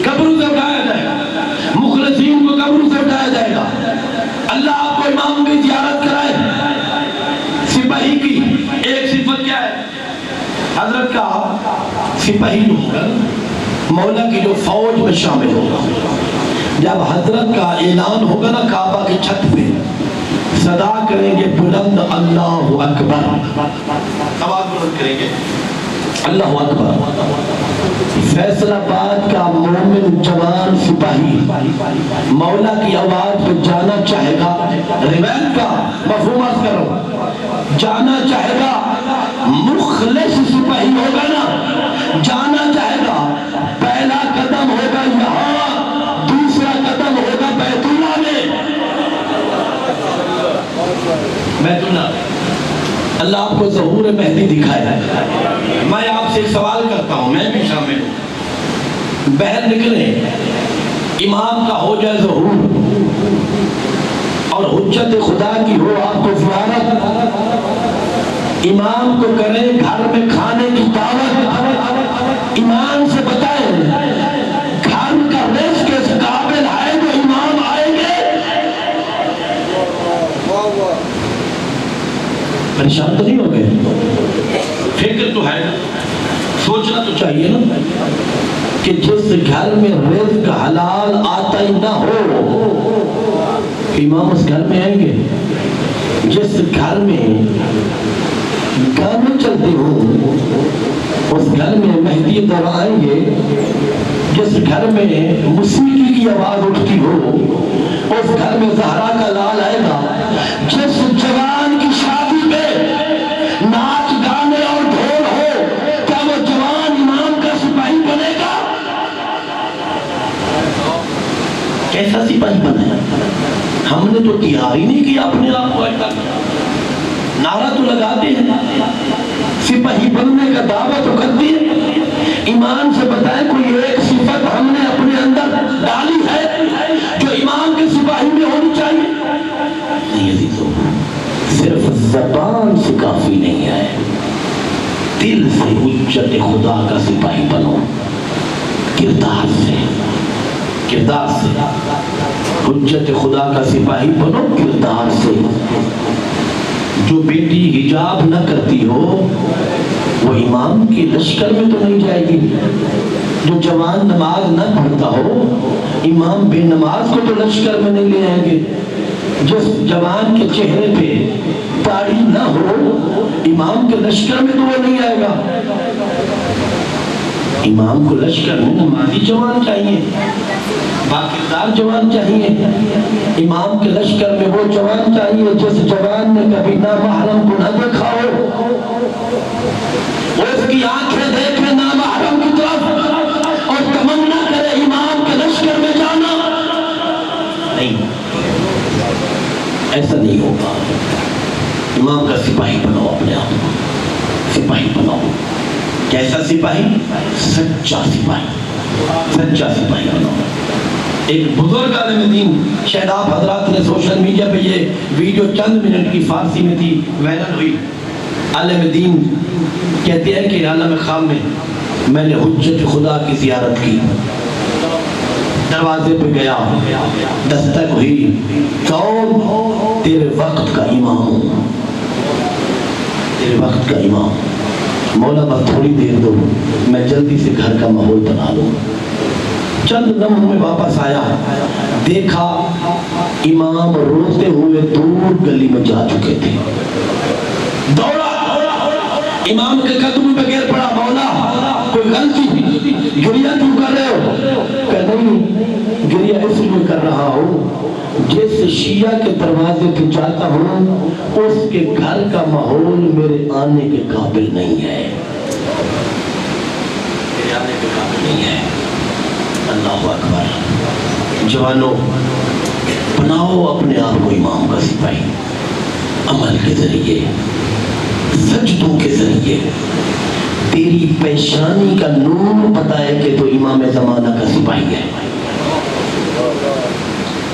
قبر سے اٹھایا جائے گا، مخلصین کو قبر سے اٹھایا جائے گا، اللہ آپ کو امام کی زیارت کرائے۔ سپاہی کی ایک صفت کیا ہے؟ حضرت کا سپاہی جو ہوگا مولا کی جو فوج میں شامل ہوگا، جب حضرت کا اعلان ہوگا نا کعبہ کی چھت پہ صدا کریں گے بلند اللہ اکبر، آواز بلند کریں گے اللہ اکبر، فیصل آباد کا مومن جوان سپاہی مولا کی آواز پہ جانا چاہے گا، روایت کا مفہوم عرض کرو، جانا چاہے گا، مخلص سپاہی ہوگا نا، جانا چاہے گا، پہلا قدم ہوگا یہاں، دوسرا قدم ہوگا بیت اللہ میں، بیت اللہ۔ اللہ آپ کو ظہور مہدی دکھائے ہے۔ میں آپ سے ایک سوال کرتا ہوں، میں بھی شامل ہوں، باہر نکلیں، امام کا ہو جائے ظہور اور حجت خدا کی ہو آپ کو زیارت، امام کو کریں گھر میں کھانے کی دعوت، ایمان سے بتائیں گھر کا رزق اس قابل ہے جو امام آئیں گے؟ پریشان تو نہیں ہو گئے؟ فکر تو ہے، سوچنا تو چاہیے نا کہ جس گھر میں رزق حلال آتا ہی نہ ہو امام اس گھر میں آئیں گے؟ جس گھر میں گانے چلتے ہوں اس گھر میں مہدی دور آئیں گے، جس گھر میں موسیقی کی آواز اٹھتی ہو اس گھر میں زہرا کا لال آئے گا، جس جوان کی شادی پہ ناچ گانے اور ڈھول ہو کیا وہ جوان امام کا سپاہی بنے گا؟ کیسا سپاہی بنے؟ ہم نے تو تیار ہی نہیں کیا اپنے آپ کو، نعرہ تو لگاتے ہیں، سپاہی بننے کا دعویٰ تو کرتے ہیں، ایمان سے بتائیں کوئی ایک صفت ہم نے اپنے اندر ڈالی ہے جو امام کے سپاہی میں ہونی چاہیے؟ نہیں عزیزو، صرف زبان سے کافی نہیں ہے، دل سے حجت خدا کا سپاہی بنو، کردار سے حجت خدا کا سپاہی بنو، کردار سے۔ جو بیٹی حجاب نہ کرتی ہو وہ امام کی لشکر میں تو نہیں جائے گی، جو جوان نماز نہ پڑھتا ہو امام بے نماز کو تو لشکر میں نہیں لے آئیں گے، جس جوان کے چہرے پہ داڑھی نہ ہو امام کے لشکر میں تو وہ نہیں آئے گا۔ امام کو لشکر میں نمازی جوان چاہیے، باکردار جوان چاہیے، امام کے لشکر میں وہ جوان چاہیے جس جوان نے کبھی نامحرم کو نہ دیکھا ہو، اس کی آنکھیں دیکھیں نامحرم کی طرف اور تمنا کرے امام کے لشکر میں جانا۔ نہیں، ایسا نہیں ہوگا۔ امام کا سپاہی بناؤ، اپنے آپ کو سپاہی بناؤ۔ کیسا سپاہی؟ سچا سپاہی، سچا سپاہی بناؤ۔ ایک بزرگ عالم دین شہداب حضرات نے سوشل میڈیا پہ یہ ویڈیو چند منٹ کی فارسی میں تھی، وائرل ہوئی۔ عالم دین کہتے ہیں کہ عالم خام میں نے حجت خدا کی زیارت کی، دروازے پہ گیا، دستک ہوئی، کون؟ تیرے وقت کا امام ہوں، تیرے وقت کا امام۔ مولا بس تھوڑی دیر دو، میں جلدی سے گھر کا ماحول بنا لوں۔ چند لمحوں میں واپس آیا، دیکھا امام روتے ہوئے دور گلی میں جا چکے تھے۔ دوڑا امام کے قدموں پہ گر پڑا، مولا کوئی غلطی؟ گریا کیوں کر رہے ہو؟ کہ نہیں، گریا اس لیے کر رہا ہوں جس شیعہ کے دروازے پہ جاتا ہوں اس کے گھر کا ماحول میرے آنے کے قابل نہیں ہے، میرے آنے کے قابل نہیں ہے۔ اللہ اکبر۔ جوانوں، بناؤ اپنے آپ کو امام کا سپاہی، عمل کے ذریعے، سجدوں کے ذریعے۔ تیری پیشانی کا نور بتائے کہ تو امام زمانہ کا سپاہی ہے،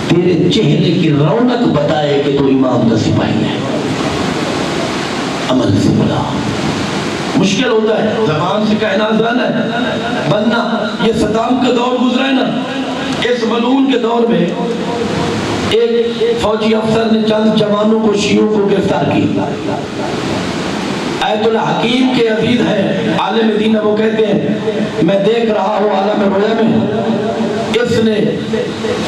تیرے چہرے کی رونق بتائے کہ تو امام کا سپاہی ہے۔ عمل سے بلا۔ مشکل ہوتا ہے، زبان سے کہنا آسان ہے، بننا۔ یہ صدام کا دور گزرا ہے نا، اس ملعون کے دور میں ایک فوجی افسر نے چند جوانوں کو، شیعوں کو گرفتار کی۔ آیت اللہ حکیم کے عزیز ہے، عالم دین، وہ کہتے ہیں میں دیکھ رہا ہوں عالم رویا میں، اس نے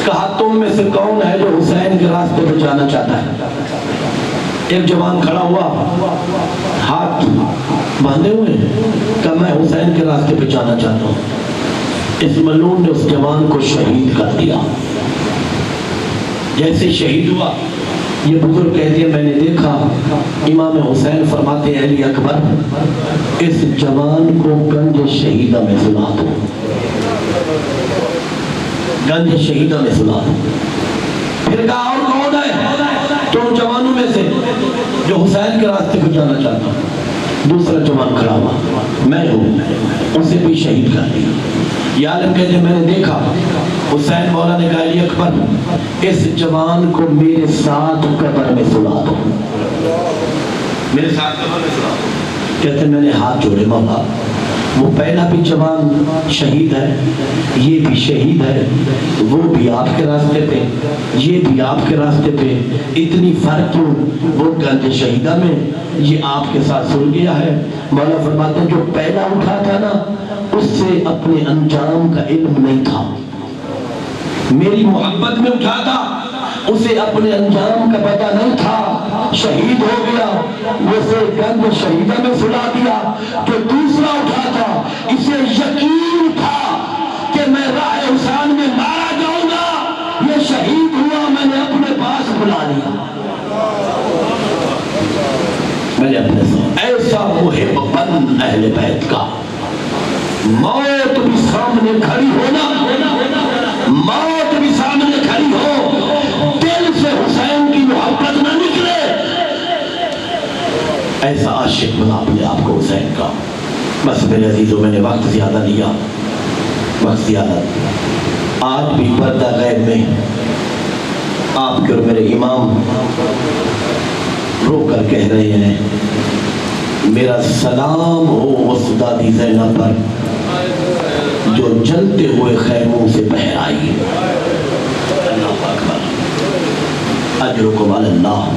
کہا تم میں سے کون ہے جو حسین کے راستے پہ جانا چاہتا ہے؟ ایک جوان کھڑا ہوا، ہاتھ باندھے ہوئے، کہ میں حسین کے راستے پہ جانا چاہتا ہوں۔ اس ملعون نے اس جوان کو شہید کر دیا۔ جیسے شہید ہوا، یہ بزرگ کہتے ہیں میں نے دیکھا، امام حسین فرماتے ہیں علی اکبر اس جوان کو گنج شہیدہ میں سلا دو، گنج شہیدہ میں سلا دو۔ پھر کہا اور کون ہے؟ تم جوانوں میں سے جو حسین کے راستے پہ جانا چاہتا ہوں۔ دوسرا جوان کھڑا ہوا، میں ہوں، اسے بھی شہید کر دیا۔ یہ عالم کہتے ہیں میں نے دیکھا، حسین مولا نے کہا علی اکبر اس جوان کو میرے ساتھ قبر میں سلا دو، میرے ساتھ قبر میں سلا دو۔ کہتے ہیں میں نے ہاتھ جوڑے، مولا وہ پہلا بھی جوان شہید ہے، یہ بھی شہید ہے، وہ بھی آپ کے راستے پہ، یہ بھی آپ کے راستے پہ، اتنی فرق کیوں؟ وہ گنج شہیدہ میں، یہ آپ کے ساتھ سل گیا ہے۔ مولا فرماتے ہیں جو پہلا اٹھا تھا نا اس سے اپنے انجام کا علم نہیں تھا، میری محبت میں اٹھا تھا، اسے اپنے انجام کا پتہ نہیں تھا، شہید ہو گیا، اسے گنج شہیدہ میں سلا دیا۔ جو دوسرا اٹھا تھا اسے یقین تھا کہ میں راہ حسین میں مارا جاؤں گا، یہ شہید ہوا، میں نے اپنے پاس بلا لیا، میں نے اپنے ساتھ۔ ایسا محب بن اہل بیت کا، موت بھی سامنے کھڑی ہونا، موت بھی سامنے کھڑی ہو، دل سے حسین کی محبت نہ نکلے، ایسا عاشق بنا اپنے آپ کو حسین کا۔ بس میرے عزیزوں، میں نے وقت زیادہ لیا، وقت زیادہ۔ آج بھی پردہ غیب میں آپ کے اور میرے امام رو کر کہہ رہے ہیں میرا سلام ہو اس دادی زینب پر جو جلتے ہوئے خیموں سے بہر آئی۔ اللہ اکبر، اجرکم علی اللہ۔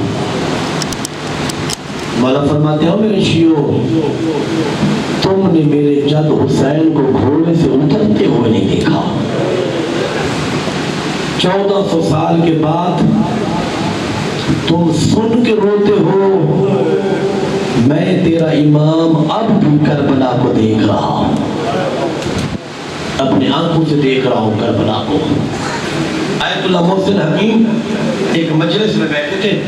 مولا فرماتے ہو میرے شیعو، تم نے میرے جد حسین کو گھوڑے سے اترتے ہوئے نہیں دیکھا، 1400 سال کے بعد تم سن کے روتے ہو، میں تیرا امام اب بھی کربلا کو دیکھ رہا ہوں۔ اپنی آنکھوں سے دیکھ رہا ہوں کربلا کو. آیت اللہ محسن حکیم ایک مجلس میں بیٹھے تھے,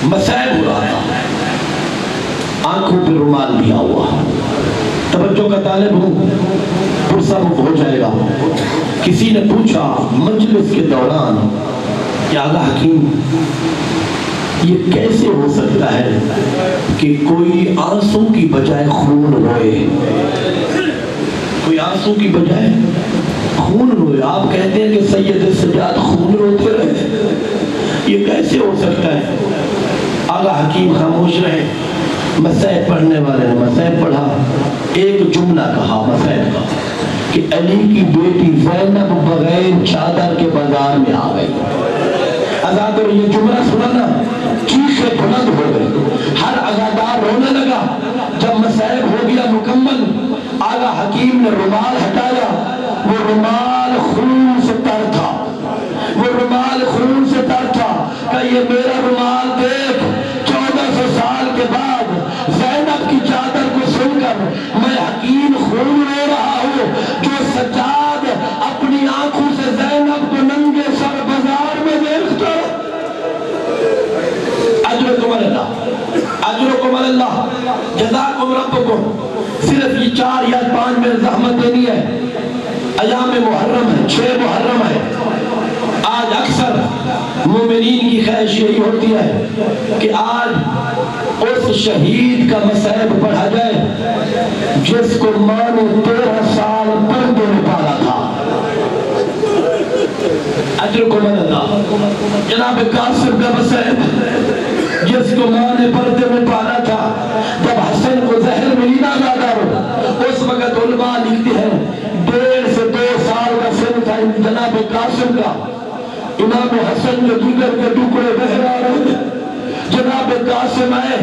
مسائب ہو رہا تھا, آنکھوں پہ رومال دیا ہوا, توجہ کا طالب ہوں, پرسہ ہو جائے گا. کسی نے پوچھا مجلس کے دوران کہ آغا حکیم یہ کیسے ہو سکتا ہے کہ کوئی آنسوں کی بجائے خون روئے, کوئی آنسوں کی بجائے خون روئے. آپ کہتے ہیں کہ سید سجاد خون روتے رہے, یہ کیسے ہو سکتا ہے؟ آغا حکیم خاموش رہے. مسائب پڑھنے والے نے مسائب پڑھا, ایک جملہ کہا مسائب کا کہ علی کی بیٹی زینب بغیر چادر کے بازار میں آ گئی. عزادر یہ جملہ سنا نا, چیخیں بلند ہو گئی, ہر عزادار رونے لگا. جب مسائب ہو گیا مکمل, آغا حکیم نے رومال ہٹایا, وہ رومال خون سے تر تھا, وہ رومال خون سے تر تھا. کہ یہ میرا رومال دیکھ, 1400 سال کے بعد زینب کی چادر کو سن کر میں حکیم خون رو رہا ہوں, جو سجاد اپنی آنکھوں سے زینب کو ننگے سر بازار میں دیکھتا. اجرکم اللہ, اجرکم اللہ, جزاکم ربکم. صرف یہ 4 یا 5 میں زحمت دینی ہے. ایام محرم ہے, 6 محرم ہے. آج اکثر مومنین کی خواہش یہی ہوتی ہے کہ آج اس شہید کا مسائب پڑھا جائے جس کو ماں نے 13 سال پردے میں پالا تھا. اجرکم اللہ. جناب قاسم کا مسائب جس کو ماں نے پردے میں پالا تھا, جب حسن کو زہر ملی نا زیادہ, اس وقت علماء لکھتے ہیں 1.5 سے 2 سال کا سن تھا جناب قاسم کا. امام حسن کے جگر کے ٹکڑے بہہ رہے ہیں. جناب قاسم آئے,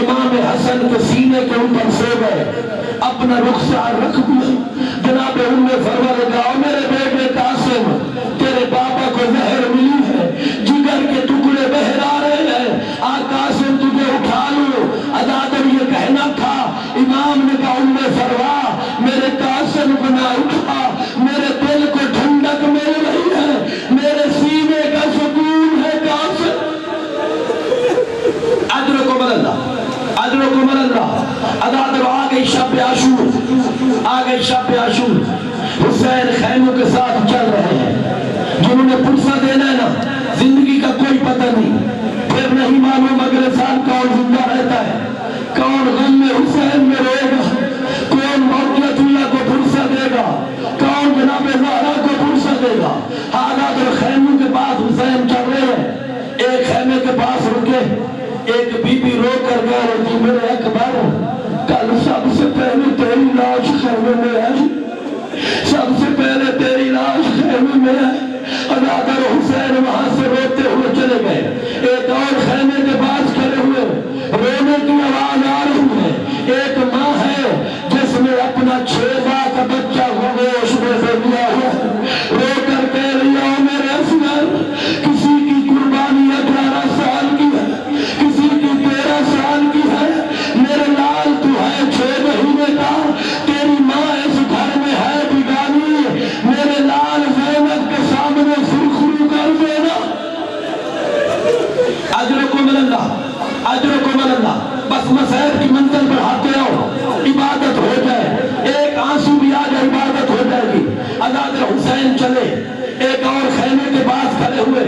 امام حسن کے سینے کے اوپر سو گئے, اپنا رخسار رکھ دیا. جناب ام فرما نے کہا, میرے بیٹے قاسم تیرے بابا کو زہر ملی ہے, جگر کے ٹکڑے بہہ رہے ہیں, قاسم تجھے اٹھا لو. عزادر یہ کہنا تھا, امام نے کہا ام فرما میرے قاسم کو نہ اٹھا, میرے دل کو ٹھنڈک مل رہی ہے, میرے سینے کا سکون ہے قاسم. اجرکم اللہ, اجرکم اللہ. عزادر آ گئی شب عاشور, آ گئی شب عاشور. حسین خیموں کے ساتھ چل رہے ہیں, جنہوں نے پرسہ دینا ہے نا, زندگی کا کوئی پتہ نہیں, پھر نہیں معلوم اگلے سال کون زندہ رہتا ہے, کون غم میں حسین میں روئے گا, کون موقعیت اللہ کو پرسہ دے گا, کون جناب زہرا کو پرسہ دے گا. حالات خیموں کے پاس حسین چل رہے ہیں. ایک خیمے کے پاس رکے, ایک بی بی رو کر گئے رہتی, میرے اکبر کل سب سے پہلے تیری لاش خیمے میں ہے, سب سے پہلے تیری لاش خیمے میں ہے. عزادر حسین وہاں سے روتے ہوئے چلے گئے. ایک اور خیمے کے پاس کھڑے ہوئے, رونے کی آواز آ رہی ہے. ایک ماں ہے جس نے اپنا 6 ماہ کا بچہ گوشت میں سے لیا ہوا, رو کر کہہ رہی ہے, میرے اصغر کسی کی قربانی 18 سال کی ہے, کسی کی 13 سال کی ہے, میرے لال تو ہے 6 مہینے کا, تیری ماں اس گھر میں ہے بیگانی, میرے لال زینب کے سامنے سرخرو کر دینا. اجرکم اللہ, اجرکم اللہ. بس مسائب کی منزل بڑھاتے رہو, عبادت ہو جائے, ایک آنسو بھی آ جائے عبادت ہو جائے گی. عزادر حسین چلے, ایک اور خیمے کے پاس کھڑے ہوئے,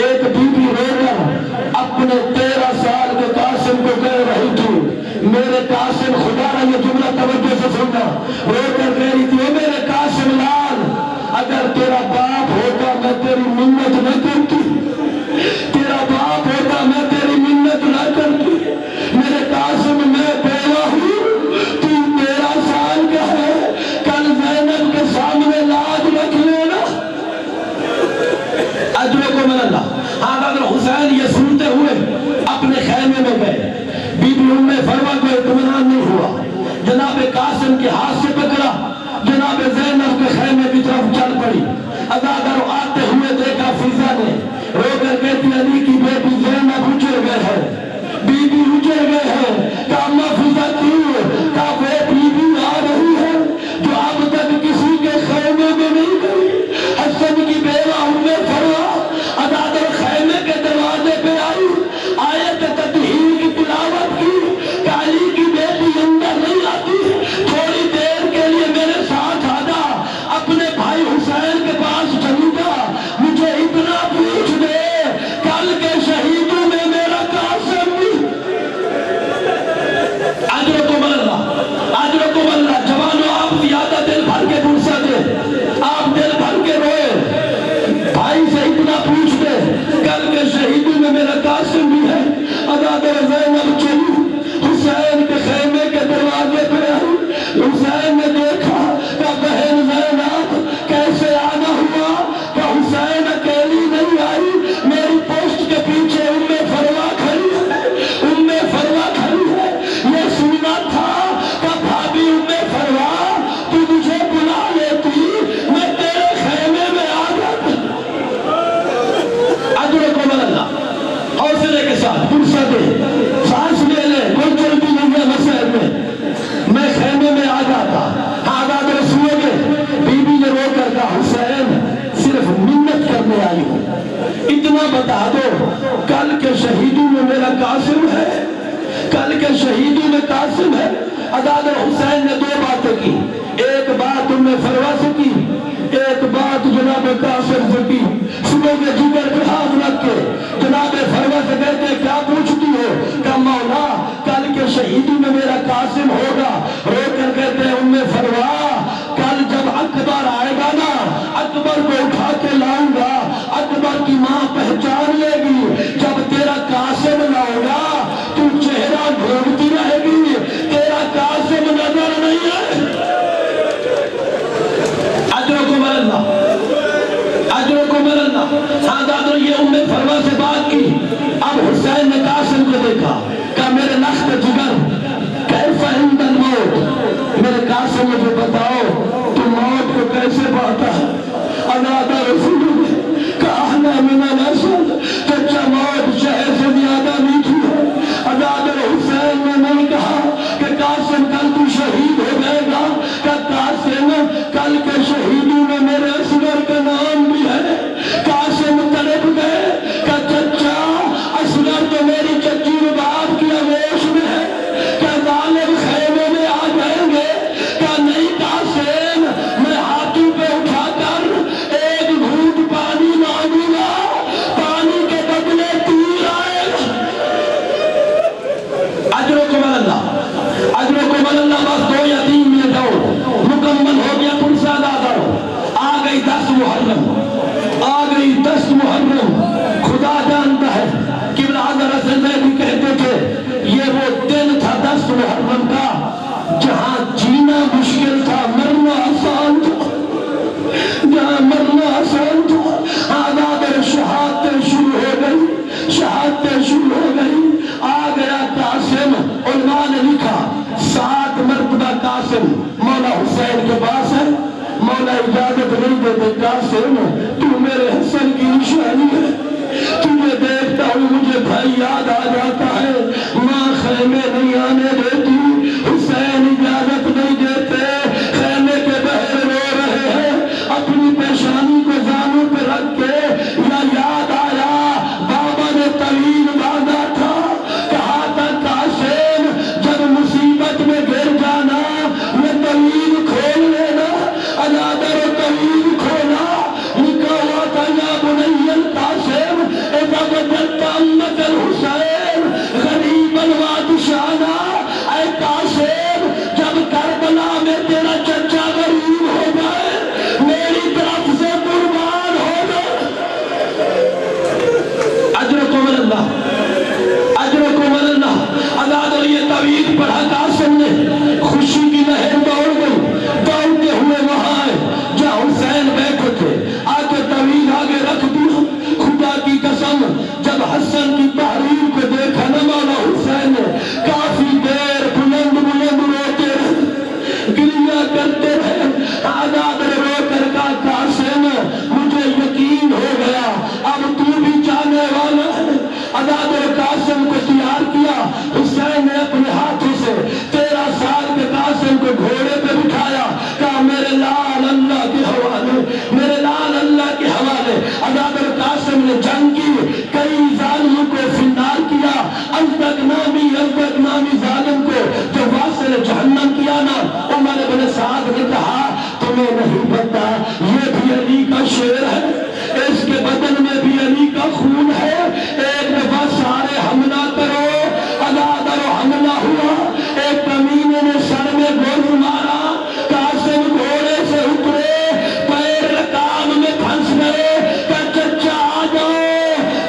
ایک بی بی رو کر اپنے 13 سال کے قاسم کو کہہ رہی تھی, میرے قاسم, خدا نے یہ جملہ توجہ سے سننا, رو کر کہہ رہی تھی, میرے قاسم لال اگر تیرا باپ ہوتا میں تیری منت نہ کرتی, تیرا باپ ہوتا میں تیری منت نہ کرتی. میرے قاسم میں بیوہ ہوں, تو 13 سال کا ہے, کل زینب کے سامنے لاج رکھ لینا. اجرکم اللہ. حضرت حسین یہ سنتے ہوئے اپنے خیمے میں گئے. بی بی ام فرما کو اطمینان نہیں ہوا, جناب قاسم کے ہاتھ سے پکڑا, جناب زینب کے خیمے کی طرف چل پڑی. عزادر آتے ہوئے دیکھا فضا نے, رو کر کہتی علی کی بیٹی زینب اجڑ گئے ہے, بی بی اجڑ گئے ہے. کہا اما فضا کیوں, کہا وہ بی بی آ رہی ہے جو اب تک کسی ساتھ فرصت دے، سانس لے لے، کوئی جلدی نہیں ہے مسائل میں خیمے میں آ جاتا، آزاد رسول کے بی بی نے رو کر کہا حسین صرف منت کرنے آئی ہوں، اتنا بتا دو کل کے شہیدوں میں میرا قاسم ہے، کل کے شہیدوں میں قاسم ہے۔ عداد حسین نے دو باتیں کی، ایک بات ام فروا سے کی، ایک بات جناب قاسم سے کی۔ صبح کے جگر پہ ہاتھ رکھ کے جناب فروا سے کہتے کیا پوچھتی ہو؟ کہ مولا کل کے شہیدوں میں میرا قاسم ہوگا۔ رو کر کہتے ام فروا کل جب اکبر آئے گا نا، اکبر کو اٹھا کے لاؤں گا، اکبر کی ماں پہچان لے گی، جب تیرا قاسم لاؤں گا تو چہرہ ڈھونڈتی رہے گی، تیرا قاسم نظر نہیں ہے۔ اجرکم اللہ، اجرکم اللہ۔ حضرت نے یہ ام فروا سے بات کی۔ اب حسین نے قاسم کو دیکھا کہ میرے لخت جگر کیف عند الموت، میرے قاسم مجھے بتاؤ تو موت کو کیسے پاتا ہے؟ حضرت رسول نے کہا من الاسد، چچا موت شہر سے زیادہ میٹھی ہے۔ حضرت حسین نے نہیں کہا کہ قاسم کل تو شہید ہو جائے گا، کہ قاسم کل کے شہیدوں میں میرے اصغر کا نام بھی ہے۔ قاسم تڑپ گئے کہ چچا اصغر تو میری چچی رباب کی آغوش میں ہے، کہ ظالم خیمے میں آ جائیں گے، کہ نہیں قاسم میں ہاتھوں پہ اٹھا کر ایک گھونٹ پانی مانگوں گا، پانی کے بدلے تیر آئے گا۔ اجرکم اللہ، اجرکم اللہ۔ بس 2 یا 3 منٹ اور مکمل ہو گیا، پرسہ ادا کرو۔ آ گئی 10 محرم، آ گئی 10 محرم۔ خدا جانتا ہے کہ حضرت زیدی کہتے تھے یہ وہ دن تھا 10 محرم کا جہاں جینا مشکل تھا، مرنا آسان تھا، جہاں مرنا آسان تھا۔ آزاد شہادتیں شروع ہو گئی، شہادتیں شروع ہو گئی۔ آ گیا قاسم، علماء نے لکھا 7 مرتبہ قاسم مولا حسین کے پاس ہے، مولا اجازت نہیں دیتے، قاسم تو میرے حسن کی نشانی ہے، تجھے دیکھتا ہوں مجھے بھائی یاد آ جاتا ہے، ماں خیمے نہیں آنے دیتی، حسین اجازت نہیں دیتے، خیمے کے بہر رو رہے ہیں، اپنی پیشانی کو زانوں پہ رکھ کے یا یاد آیا بابا نے طویل باندھا تھا، کہا تھا قاسم جب مصیبت میں گر جانا یہ طویل کھول لینا، انادر طویل کھولا، لکھا ہوا تھا یا بنی القاسم اذا وجدت امت الحسین غریب الوادشانہ، اے قاسم جب کربلا میں تیرا چچا غریب ہو جائے میری طرف سے قربان ہو جائے۔ اجرکم اللہ، اجرکم اللہ۔ عداد اور یہ طویل پڑھا قاسم نے، خوشی کی لہر دوڑ گئی، دوڑتے ہوئے وہاں آئے جہاں حسین بیٹھے تھے، آ کے طویل آگے رکھ دیا۔ خدا کی قسم جب حسن کی تحریر کو دیکھا نہ مولا حسین نے کافی دیر بلند بلند روتے رہے، گریہ کرتے رہے۔ آزاد نے رو کر کہا قاسم مجھے یقین ہو گیا اب تو بھی جانے والا ہے۔ آزاد نے قاسم کو تیار کیا، حسین نے اپنے ہاتھوں سے 13 سال کے قاسم کو گھوڑے پہ بٹھایا، کہا میرے لال اللہ کے حوالے، میرے لال اللہ کے حوالے۔ آزاد قاسم نے جنگ کی، کئی ظالموں کو فنار کیا، ازدق نامی ظالم کو جو واصل جہنم کیا نا۔ عمر بن سعد نے کہا تمہیں نہیں پتا یہ بھی علی کا شیر ہے، اس کے بدن میں بھی علی کا خون ہے، ایک دفعہ سارے حملہ کرو۔ آزاد حملہ ہوا، ایک کمینے نے سر میں گول مارا، قاسم گھوڑے سے اترے، پیر رکام میں پھنس گئے، کہ چچا آ جاؤ،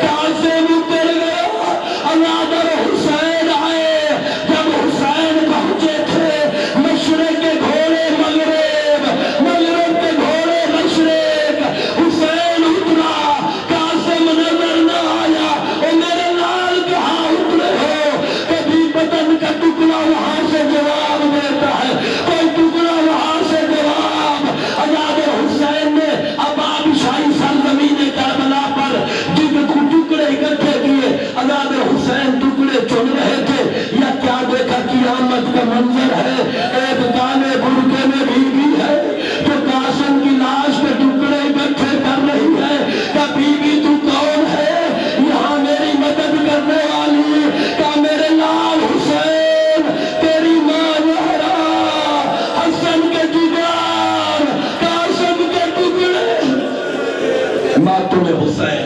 قاسم اتر گیا۔ آزاد حسین آئے، جب حسین پہنچے تھے مشرق کے گھوڑے مغرب، مغرب کے گھوڑے مشرق، حسین اترا، قاسم نظر نہ آیا۔ او میرے لال کہاں اترے ہو؟ کبھی بدن کا ٹکڑا وہاں سے جواب دیتا ہے، کوئی ٹکڑا وہاں سے جواب۔ آزاد حسین نے اب آبشائی سرزمین کربلا پر جن کو ٹکڑے اکٹھے کیے، آزاد حسین کا منظر ہے، ایک کالے برقعے میں بیوی ہے جو قاسم کی لاش کے ٹکڑے اکٹھے کر رہی ہے کہ بیوی تو کون ہے یہاں میری مدد کرنے والی؟ کہ میرے لال حسین تیری ماں زہرا حسن کے جگر قاسم کے ٹکڑے، ماتم حسین